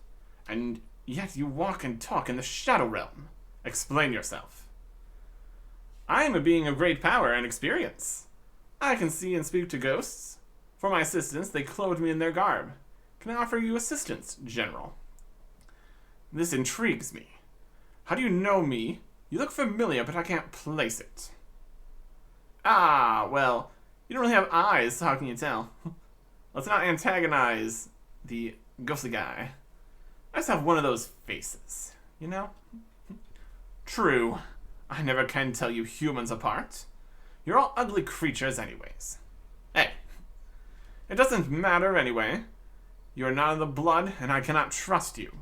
And yet you walk and talk in the Shadow Realm. Explain yourself. I am a being of great power and experience. I can see and speak to ghosts. For my assistance, they clothe me in their garb. Can I offer you assistance, General? This intrigues me. How do you know me? You look familiar, but I can't place it. Ah, well, you don't really have eyes, so how can you tell? Let's not antagonize the ghostly guy. I just have one of those faces, you know? True. I never can tell you humans apart. You're all ugly creatures anyways. Hey, it doesn't matter anyway. You are not of the blood, and I cannot trust you.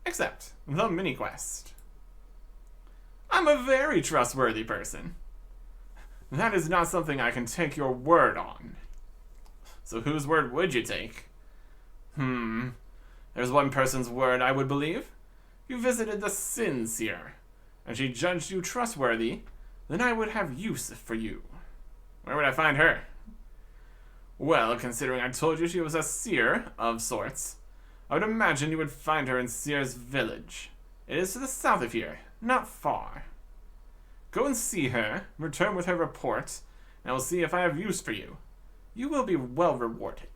Except the mini-quest. I'm a very trustworthy person. That is not something I can take your word on. So whose word would you take? There's one person's word I would believe. You visited the Sincere, and she judged you trustworthy, then I would have use for you. Where would I find her? Well, considering I told you she was a seer of sorts, I would imagine you would find her in Seer's village. It is to the south of here, not far. Go and see her, return with her report, and I will see if I have use for you. You will be well rewarded.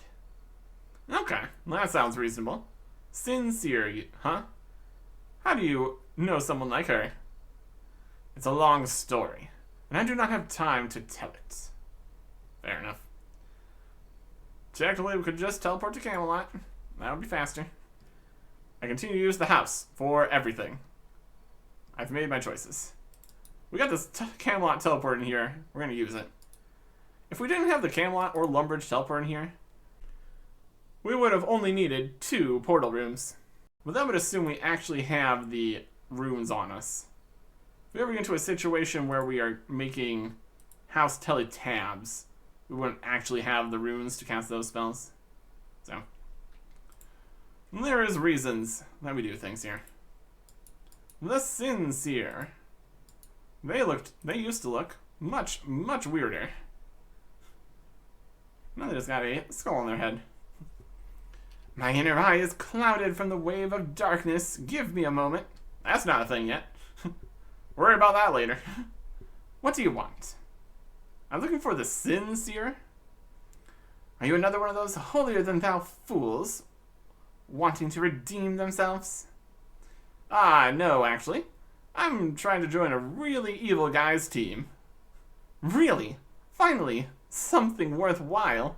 Okay, well, that sounds reasonable. Sincere, huh? How do you know someone like her? It's a long story, and I do not have time to tell it. Fair enough. Technically, we could just teleport to Camelot. That would be faster. I continue to use the house for everything. I've made my choices. We got this Camelot teleport in here. We're going to use it. If we didn't have the Camelot or Lumbridge teleport in here, we would have only needed 2 portal rooms. But that would assume we actually have the runes on us. If we ever get into a situation where we are making house tele tabs, we wouldn't actually have the runes to cast those spells. So, there is reasons that we do things here. The Sincere. They used to look much, much weirder. Now they just got a skull on their head. My inner eye is clouded from the wave of darkness. Give me a moment. That's not a thing yet. Worry about that later. What do you want? I'm looking for the Sincere. Are you another one of those holier-than-thou fools wanting to redeem themselves? Ah, no, actually. I'm trying to join a really evil guy's team. Really? Finally, something worthwhile.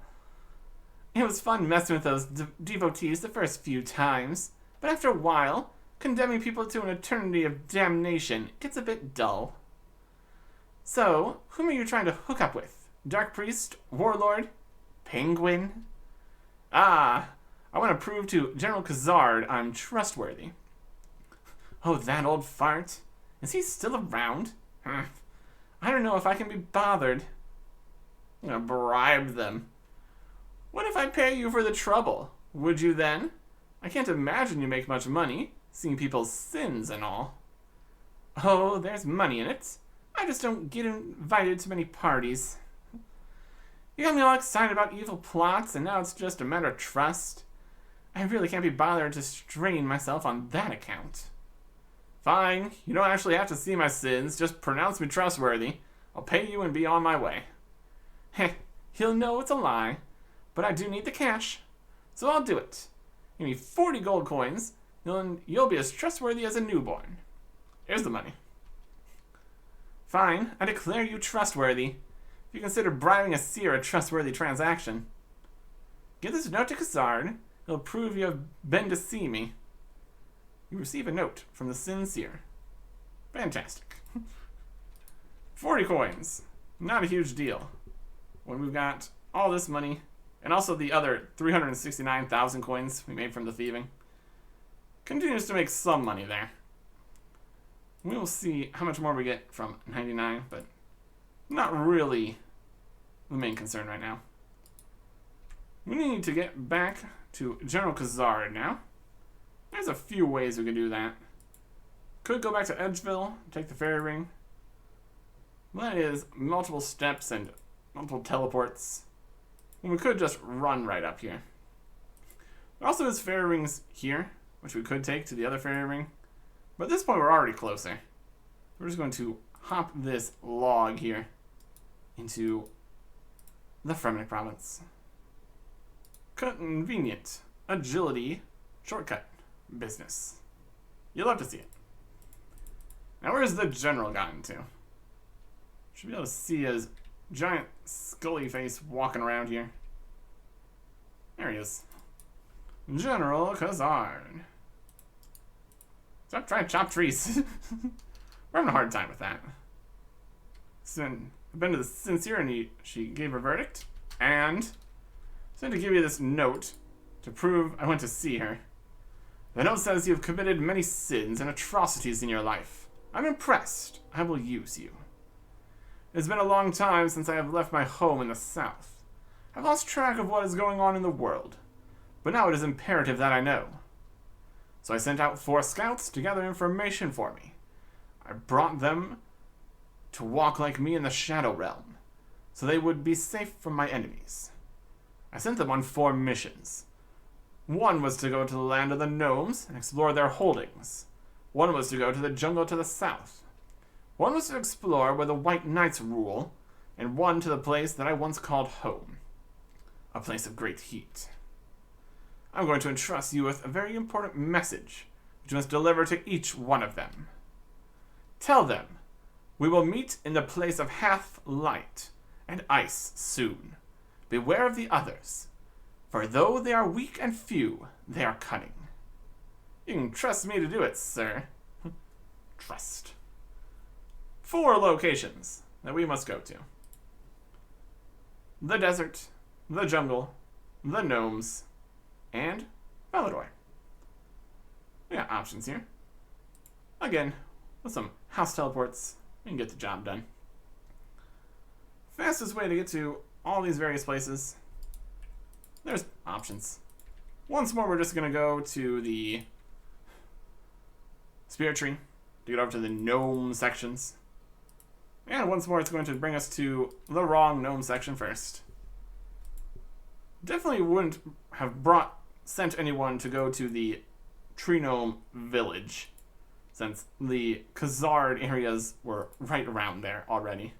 It was fun messing with those devotees the first few times, but after a while, condemning people to an eternity of damnation gets a bit dull. So, whom are you trying to hook up with? Dark Priest? Warlord? Penguin? Ah, I want to prove to General Khazard I'm trustworthy. Oh, that old fart? Is he still around? I don't know if I can be bothered. I'm gonna bribe them. What if I pay you for the trouble? Would you then? I can't imagine you make much money, seeing people's sins and all. Oh, there's money in it. I just don't get invited to many parties. You got me all excited about evil plots, and now it's just a matter of trust. I really can't be bothered to strain myself on that account. Fine, you don't actually have to see my sins, just pronounce me trustworthy. I'll pay you and be on my way. Heh, he'll know it's a lie, but I do need the cash, so I'll do it. Give me 40 gold coins, and you'll be as trustworthy as a newborn. Here's the money. Fine, I declare you trustworthy. If you consider bribing a seer a trustworthy transaction. Give this note to Khazard. It'll prove you have been to see me. You receive a note from the Sincere. Fantastic. 40 coins. Not a huge deal. When we've got all this money, and also the other 369,000 coins we made from the thieving. Continues to make some money there. We will see how much more we get from 99, but not really the main concern right now. We need to get back to General Khazard now. There's a few ways we can do that. Could go back to Edgeville, take the fairy ring. That is multiple steps and multiple teleports. And we could just run right up here. There also is fairy rings here, which we could take to the other fairy ring. But at this point we're already closer. We're just going to hop this log here into the Fremenic province. Convenient. Agility. Shortcut. Business. You'll love to see it. Now where's the general gotten to? Should be able to see his giant scully face walking around here. There he is. General Khazard. Stop trying to chop trees. We're having a hard time with that. I've been to the Sincere and she gave a verdict. And sent to give you this note to prove I went to see her. The note says you have committed many sins and atrocities in your life. I'm impressed. I will use you. It has been a long time since I have left my home in the south. I've lost track of what is going on in the world. But now it is imperative that I know. So I sent out 4 scouts to gather information for me. I brought them to walk like me in the Shadow Realm, so they would be safe from my enemies. I sent them on 4 missions. One was to go to the land of the gnomes and explore their holdings. One was to go to the jungle to the south. One was to explore where the White Knights rule, and one to the place that I once called home. A place of great heat. I'm going to entrust you with a very important message, which you must deliver to each one of them. Tell them, we will meet in the place of half light and ice soon. Beware of the others, for though they are weak and few, they are cunning. You can trust me to do it, sir. Trust. 4 locations that we must go to. The desert, the jungle, the gnomes, and Falador. We got options here. Again, with some house teleports, we can get the job done. Fastest way to get to all these various places, there's options. Once more, we're just going to go to the Spirit Tree to get over to the gnome sections. And once more, it's going to bring us to the wrong gnome section first. Definitely wouldn't have sent anyone to go to the Tree Gnome Village, since the Khazard areas were right around there already.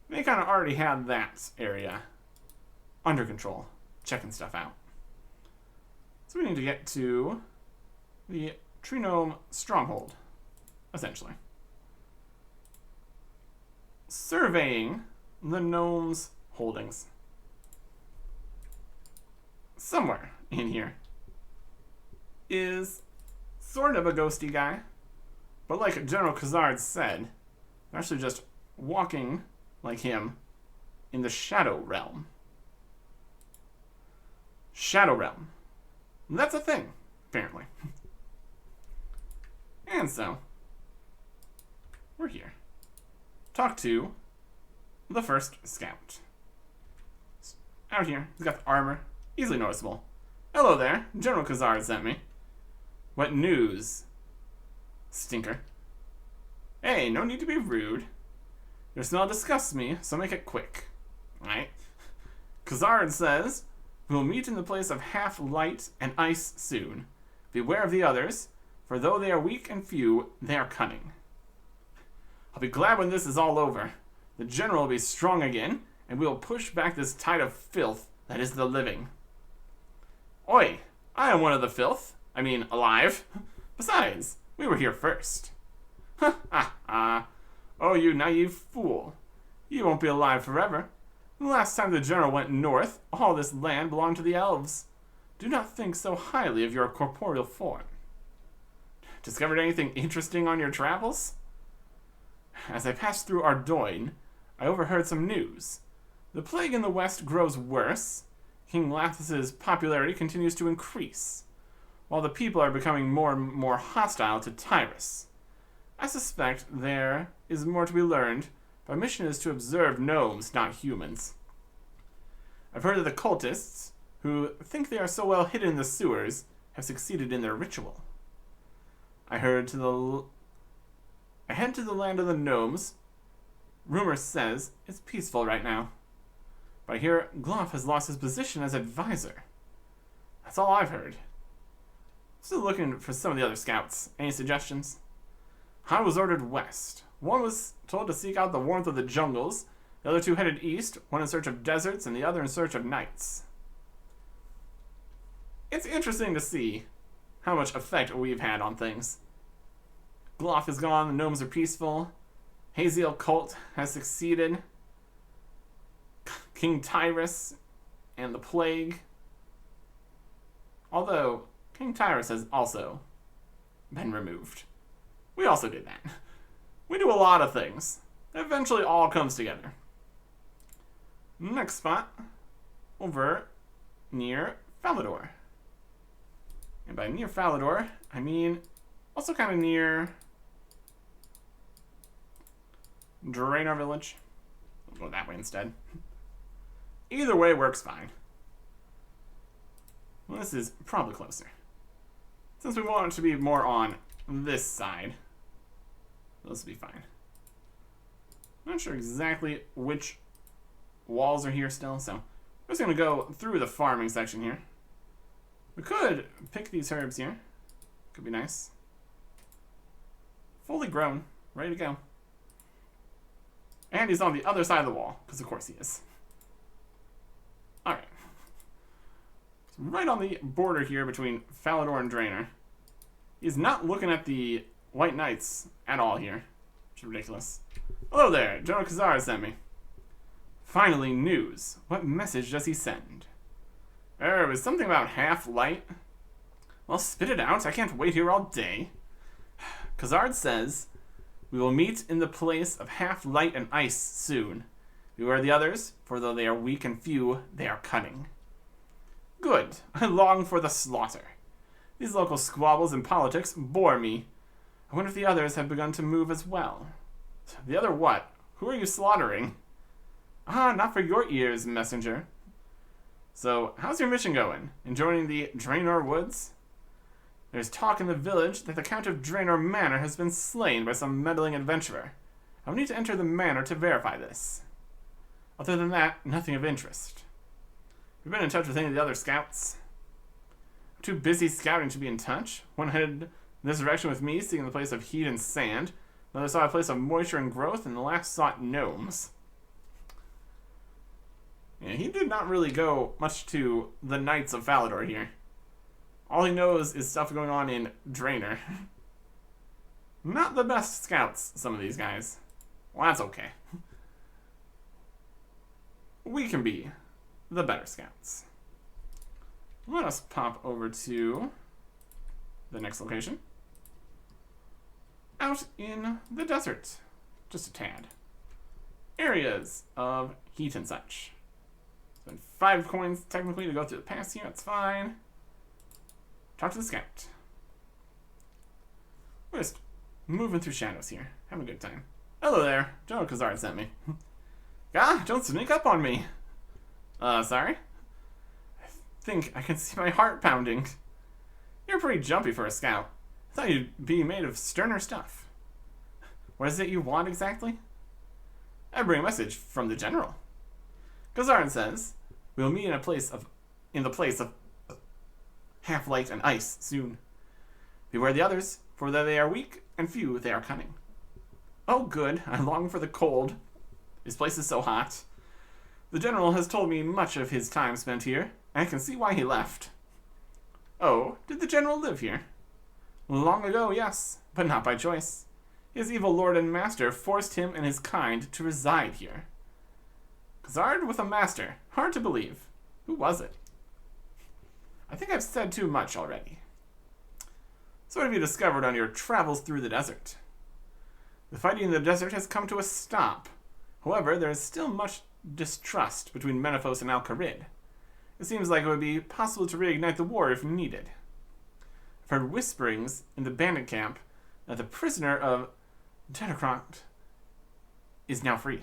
They kind of already had that area under control, checking stuff out. So we need to get to the Tree Gnome Stronghold, essentially. Surveying the gnome's holdings. Somewhere in here is sort of a ghosty guy, but like General Khazard said, they're actually just walking like him in the Shadow Realm. Shadow Realm. That's a thing, apparently. And so, we're here. Talk to the first scout. Out here, he's got the armor, easily noticeable. Hello there, General Khazard sent me. What news, stinker? Hey, no need to be rude. Your smell disgusts me, so make it quick. Alright. Khazard says, we'll meet in the place of half light and ice soon. Beware of the others, for though they are weak and few, they are cunning. I'll be glad when this is all over. The general will be strong again, and we will push back this tide of filth that is the living. Oi, I am one of the filth. I mean, alive. Besides, we were here first. Ha ha ha. Oh, you naive fool. You won't be alive forever. The last time the general went north, all this land belonged to the elves. Do not think so highly of your corporeal form. Discovered anything interesting on your travels? As I passed through Ardoin, I overheard some news. The plague in the west grows worse. King Lathas's popularity continues to increase, while the people are becoming more and more hostile to Tyrus. I suspect there is more to be learned. My mission is to observe gnomes, not humans. I've heard that the cultists, who think they are so well hidden in the sewers, have succeeded in their ritual. I head to the land of the gnomes. Rumor says it's peaceful right now. But I hear Gloff has lost his position as advisor. That's all I've heard. Still looking for some of the other scouts. Any suggestions? I was ordered west. One was told to seek out the warmth of the jungles. The other two headed east, one in search of deserts and the other in search of nights. It's interesting to see how much effect we've had on things. Gloff is gone, the gnomes are peaceful. Haziel cult has succeeded. King Tyrus and the plague. Although, King Tyrus has also been removed. We also did that. We do a lot of things. It eventually all comes together. Next spot, over near Falador. And by near Falador, I mean also kind of near Draenor Village. We'll go that way instead. Either way works fine. Well, this is probably closer. Since we want it to be more on this side, this will be fine. I'm not sure exactly which walls are here still, so I'm just going to go through the farming section here. We could pick these herbs here. Could be nice. Fully grown, ready to go. And he's on the other side of the wall, because of course he is. Alright. So right on the border here between Falador and Draenor. He's not looking at the White Knights at all here, which is ridiculous. Hello there, General Khazard sent me. Finally, news. What message does he send? It was something about half-light. Well, spit it out. I can't wait here all day. Khazard says, we will meet in the place of half-light and ice soon. Beware the others, for though they are weak and few, they are cunning. Good. I long for the slaughter. These local squabbles and politics bore me. I wonder if the others have begun to move as well. The other what? Who are you slaughtering? Ah, not for your ears, messenger. So, how's your mission going? Enjoying the Draenor Woods? There's talk in the village that the Count of Draenor Manor has been slain by some meddling adventurer. I will need to enter the manor to verify this. Other than that, nothing of interest. Have you been in touch with any of the other scouts? I'm too busy scouting to be in touch. One headed this direction with me, seeking the place of heat and sand. Another saw a place of moisture and growth, and the last sought gnomes. Yeah, he did not really go much to the Knights of Falador here. All he knows is stuff going on in Draenor. Not the best scouts, some of these guys. Well, that's okay. We can be the better scouts. Let us pop over to the next location. Out in the desert. Just a tad. Areas of heat and such. Spend 5 coins technically to go through the pass here. That's fine. Talk to the scout. We're just moving through shadows here. Having a good time. Hello there. General Khazard sent me. Ah, don't sneak up on me. Sorry? I think I can see my heart pounding. You're pretty jumpy for a scout. I thought you'd be made of sterner stuff. What is it you want exactly? I bring a message from the general. Khazard says, we'll meet in the place of half light and ice soon. Beware the others, for though they are weak and few, they are cunning. Oh good, I long for the cold. This place is so hot. The general has told me much of his time spent here, and I can see why he left. Oh, did the general live here? Long ago, yes, but not by choice. His evil lord and master forced him and his kind to reside here. Khazard with a master. Hard to believe. Who was it? I think I've said too much already. So what have you discovered on your travels through the desert? The fighting in the desert has come to a stop. However, there is still much distrust between Menethos and Al-Kharid. It seems like it would be possible to reignite the war if needed. I've heard whisperings in the bandit camp that the prisoner of Tetracront is now free.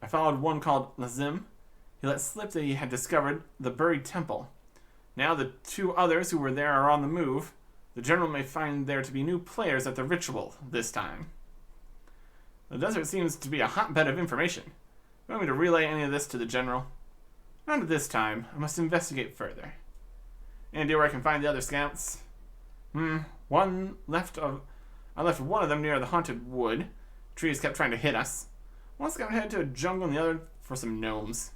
I followed one called Lazim. He let slip that he had discovered the buried temple. Now the 2 others who were there are on the move. The general may find there to be new players at the ritual this time. The desert seems to be a hotbed of information. You want me to relay any of this to the general? Not at this time. I must investigate further. Any idea where I can find the other scouts? I left one of them near the haunted wood. Trees kept trying to hit us. One scout headed to a jungle and the other for some gnomes.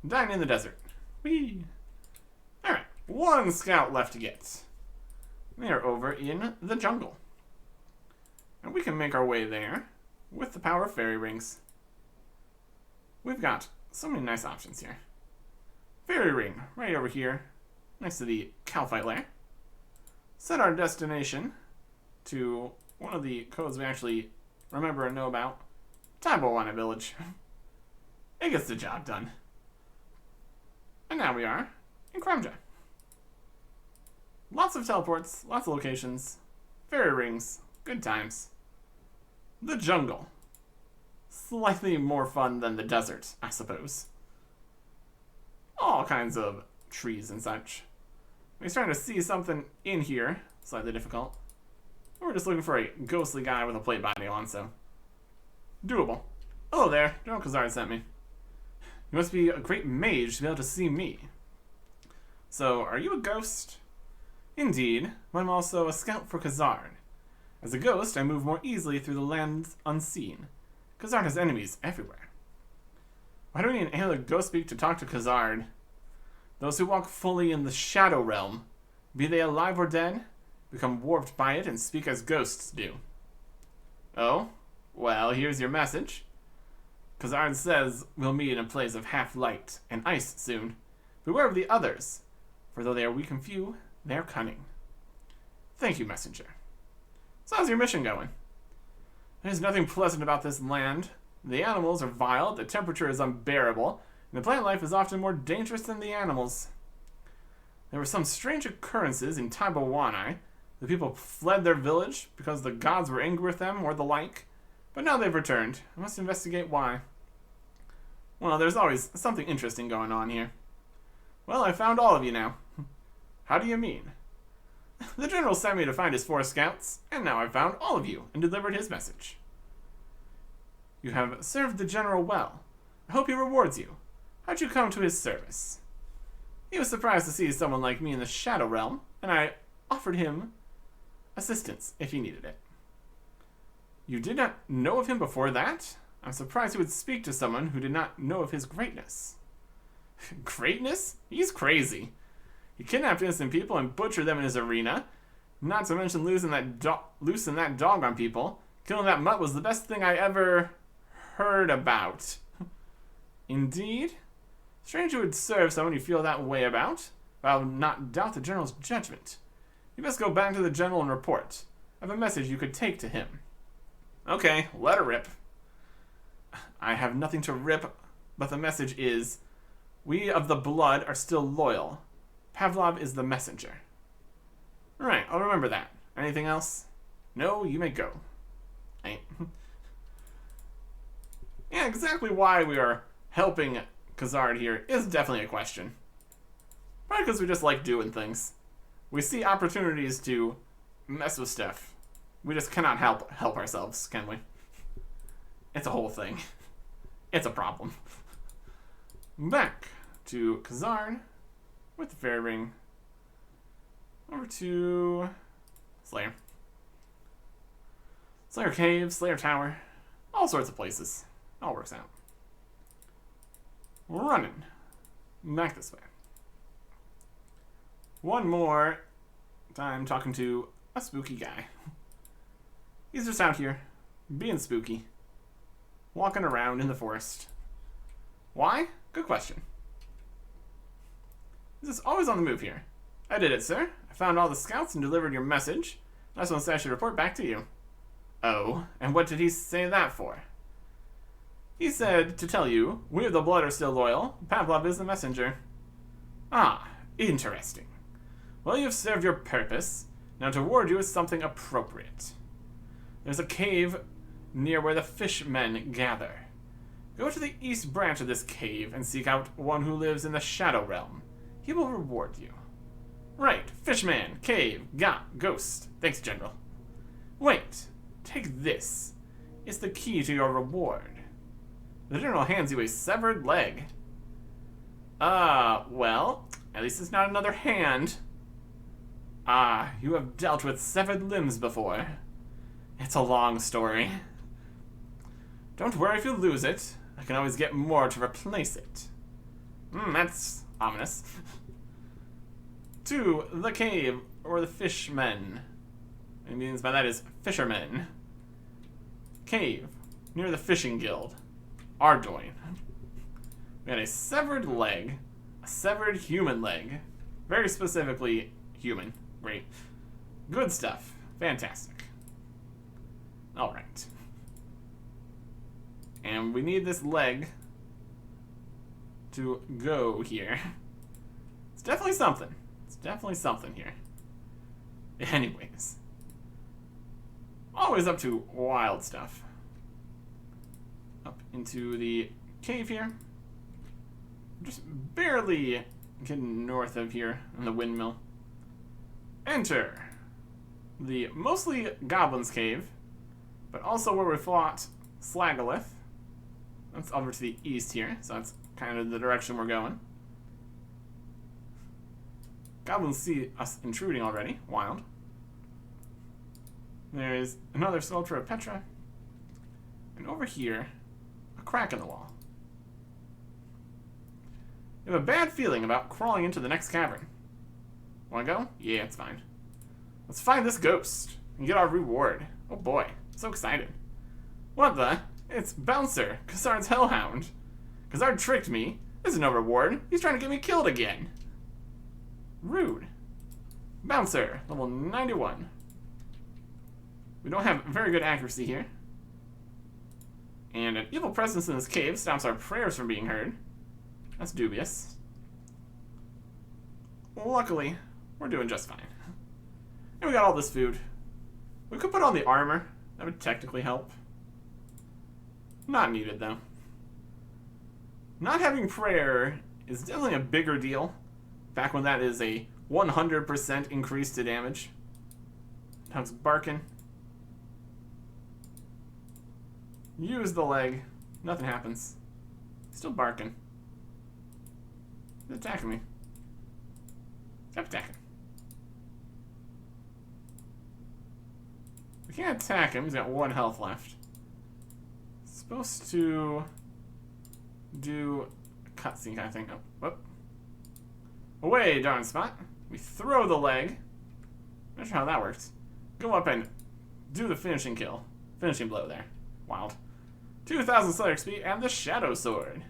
Dying in the desert. Whee! Alright, 1 scout left to get. They are over in the jungle. And we can make our way there with the power of fairy rings. We've got so many nice options here. Fairy ring, right over here, next to the Calphite lair. Set our destination to one of the codes we actually remember and know about. Tabowana village. It gets the job done. And now we are in Kremja. Lots of teleports, lots of locations, fairy rings, good times. The jungle. Slightly more fun than the desert, I suppose. All kinds of trees and such. He's trying to see something in here. Slightly difficult. We're just looking for a ghostly guy with a plate body on, so doable. Hello there, General Khazard sent me. You must be a great mage to be able to see me. So, are you a ghost? Indeed, but I'm also a scout for Khazard. As a ghost, I move more easily through the lands unseen. Khazard has enemies everywhere. Why do we need another ghost speak to talk to Khazard? Those who walk fully in the shadow realm, be they alive or dead, become warped by it and speak as ghosts do. Oh? Well, here's your message. Khazard says we'll meet in a place of half light and ice soon. Beware of the others, for though they are weak and few, they are cunning. Thank you, messenger. So how's your mission going? There's nothing pleasant about this land. The animals are vile, the temperature is unbearable, and the plant life is often more dangerous than the animals. There were some strange occurrences in Taibawanai. The people fled their village because the gods were angry with them or the like, but now they've returned. I must investigate why. Well, there's always something interesting going on here. Well, I found all of you now. How do you mean? The general sent me to find his 4 scouts, and now I've found all of you and delivered his message. You have served the general well. I hope he rewards you. How'd you come to his service? He was surprised to see someone like me in the Shadow Realm, and I offered him assistance if he needed it. You did not know of him before that? I'm surprised he would speak to someone who did not know of his greatness. Greatness? He's crazy. He kidnapped innocent people and butchered them in his arena. Not to mention losing that dog on people. Killing that mutt was the best thing I ever heard about. Indeed? Strange you would serve someone you feel that way about, but I will not doubt the general's judgment. You best go back to the general and report. I have a message you could take to him. Okay, let her rip. I have nothing to rip, but the message is, we of the blood are still loyal. Pavlov is the messenger. Alright, I'll remember that. Anything else? No, you may go. Yeah, exactly why we are helping Khazard here is definitely a question. Probably because we just like doing things. We see opportunities to mess with stuff. We just cannot help ourselves, can we? It's a whole thing. It's a problem. Back to Khazard with the fairy ring. Over to Slayer. Slayer Cave, Slayer Tower, all sorts of places. All works out. Running. Back this way. One more time talking to a spooky guy. He's just out here, being spooky. Walking around in the forest. Why? Good question. He's just always on the move here. I did it, sir. I found all the scouts and delivered your message. Last one said I should report back to you. Oh, and what did he say that for? He said to tell you, we of the blood are still loyal. Pavlov is the messenger. Ah, interesting. Well, you've served your purpose. Now to reward you is something appropriate. There's a cave near where the fishmen gather. Go to the east branch of this cave and seek out one who lives in the Shadow Realm. He will reward you. Right, fishman, cave, ghost. Thanks, General. Wait, take this. It's the key to your reward. The General hands you a severed leg. Well, at least it's not another hand. You have dealt with severed limbs before. It's a long story. Don't worry if you lose it. I can always get more to replace it. That's ominous. To the cave, or the fishmen. What it means by that is fishermen. Cave, near the fishing guild. Ardoin. We had a severed leg. A severed human leg. Very specifically human. Great. Good stuff. Fantastic. Alright. And we need this leg to go here. It's definitely something. It's definitely something here. Anyways. Always up to wild stuff. Up into the cave here. Just barely getting north of here in the windmill. Enter the mostly goblins cave, but also where we fought Slagalith. That's over to the east here, so that's kind of the direction we're going. Goblins see us intruding already. Wild. There's another sculpture of Petra. And over here, a crack in the wall. I have a bad feeling about crawling into the next cavern. Wanna go? Yeah, it's fine. Let's find this ghost and get our reward. Oh boy, so excited. What the? It's Bouncer, Khazard's hellhound. Khazard tricked me. This is no reward. He's trying to get me killed again. Rude. Bouncer, level 91. We don't have very good accuracy here. And an evil presence in this cave stops our prayers from being heard. That's dubious. Luckily, we're doing just fine. And we got all this food. We could put on the armor. That would technically help. Not needed, though. Not having prayer is definitely a bigger deal. Back when that is a 100% increase to damage. Now it's barking. Use the leg. Nothing happens. Still barking. He's attacking me. Stop attacking. We can't attack him. He's got 1 health left. Supposed to do a cutscene kind of thing. Oh, whoop. Away, darn spot. We throw the leg. Not sure how that works. Go up and do the finishing kill. Finishing blow there. Wild. 2,000 Slayer XP and the Shadow Sword.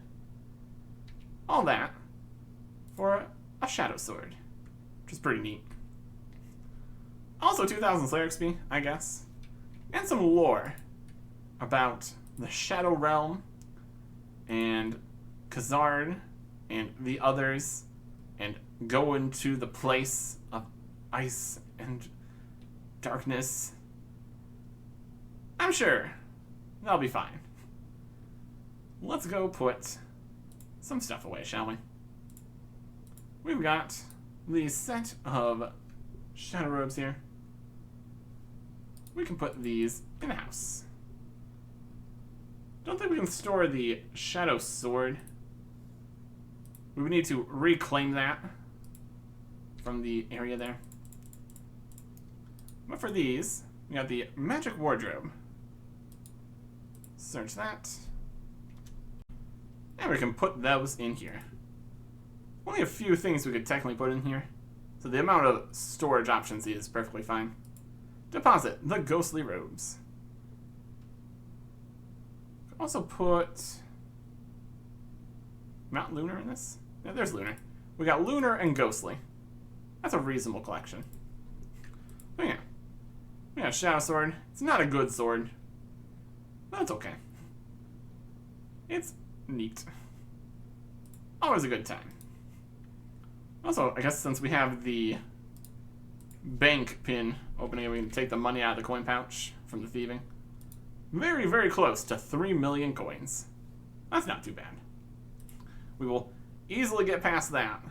All that for a Shadow Sword, which is pretty neat. Also 2,000 Slayer XP, I guess. And some lore about the Shadow Realm and Khazard and the others and going to the place of ice and darkness. I'm sure that'll be fine. Let's go put some stuff away, shall we? We've got the set of shadow robes here. We can put these in the house. Don't think we can store the shadow sword. We would need to reclaim that from the area there. But for these, we got the magic wardrobe. Search that. And we can put those in here. Only a few things we could technically put in here, so the amount of storage options is perfectly fine. Deposit the ghostly robes. Also put not lunar in this. Yeah, there's lunar. We got lunar and ghostly. That's a reasonable collection. But yeah, we got shadow sword. It's not a good sword, but it's okay. It's neat. Always a good time. Also, I guess since we have the bank pin opening, we can take the money out of the coin pouch from the thieving. Very, very close to 3 million coins. That's not too bad. We will easily get past that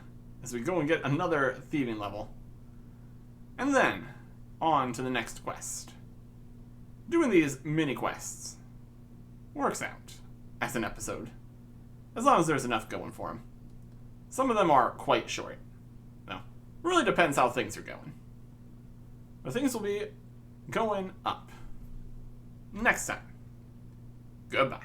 as we go and get another thieving level. And then, on to the next quest. Doing these mini quests works out as an episode, as long as there's enough going for them. Some of them are quite short. No, really depends how things are going. But things will be going up. Next time. Goodbye.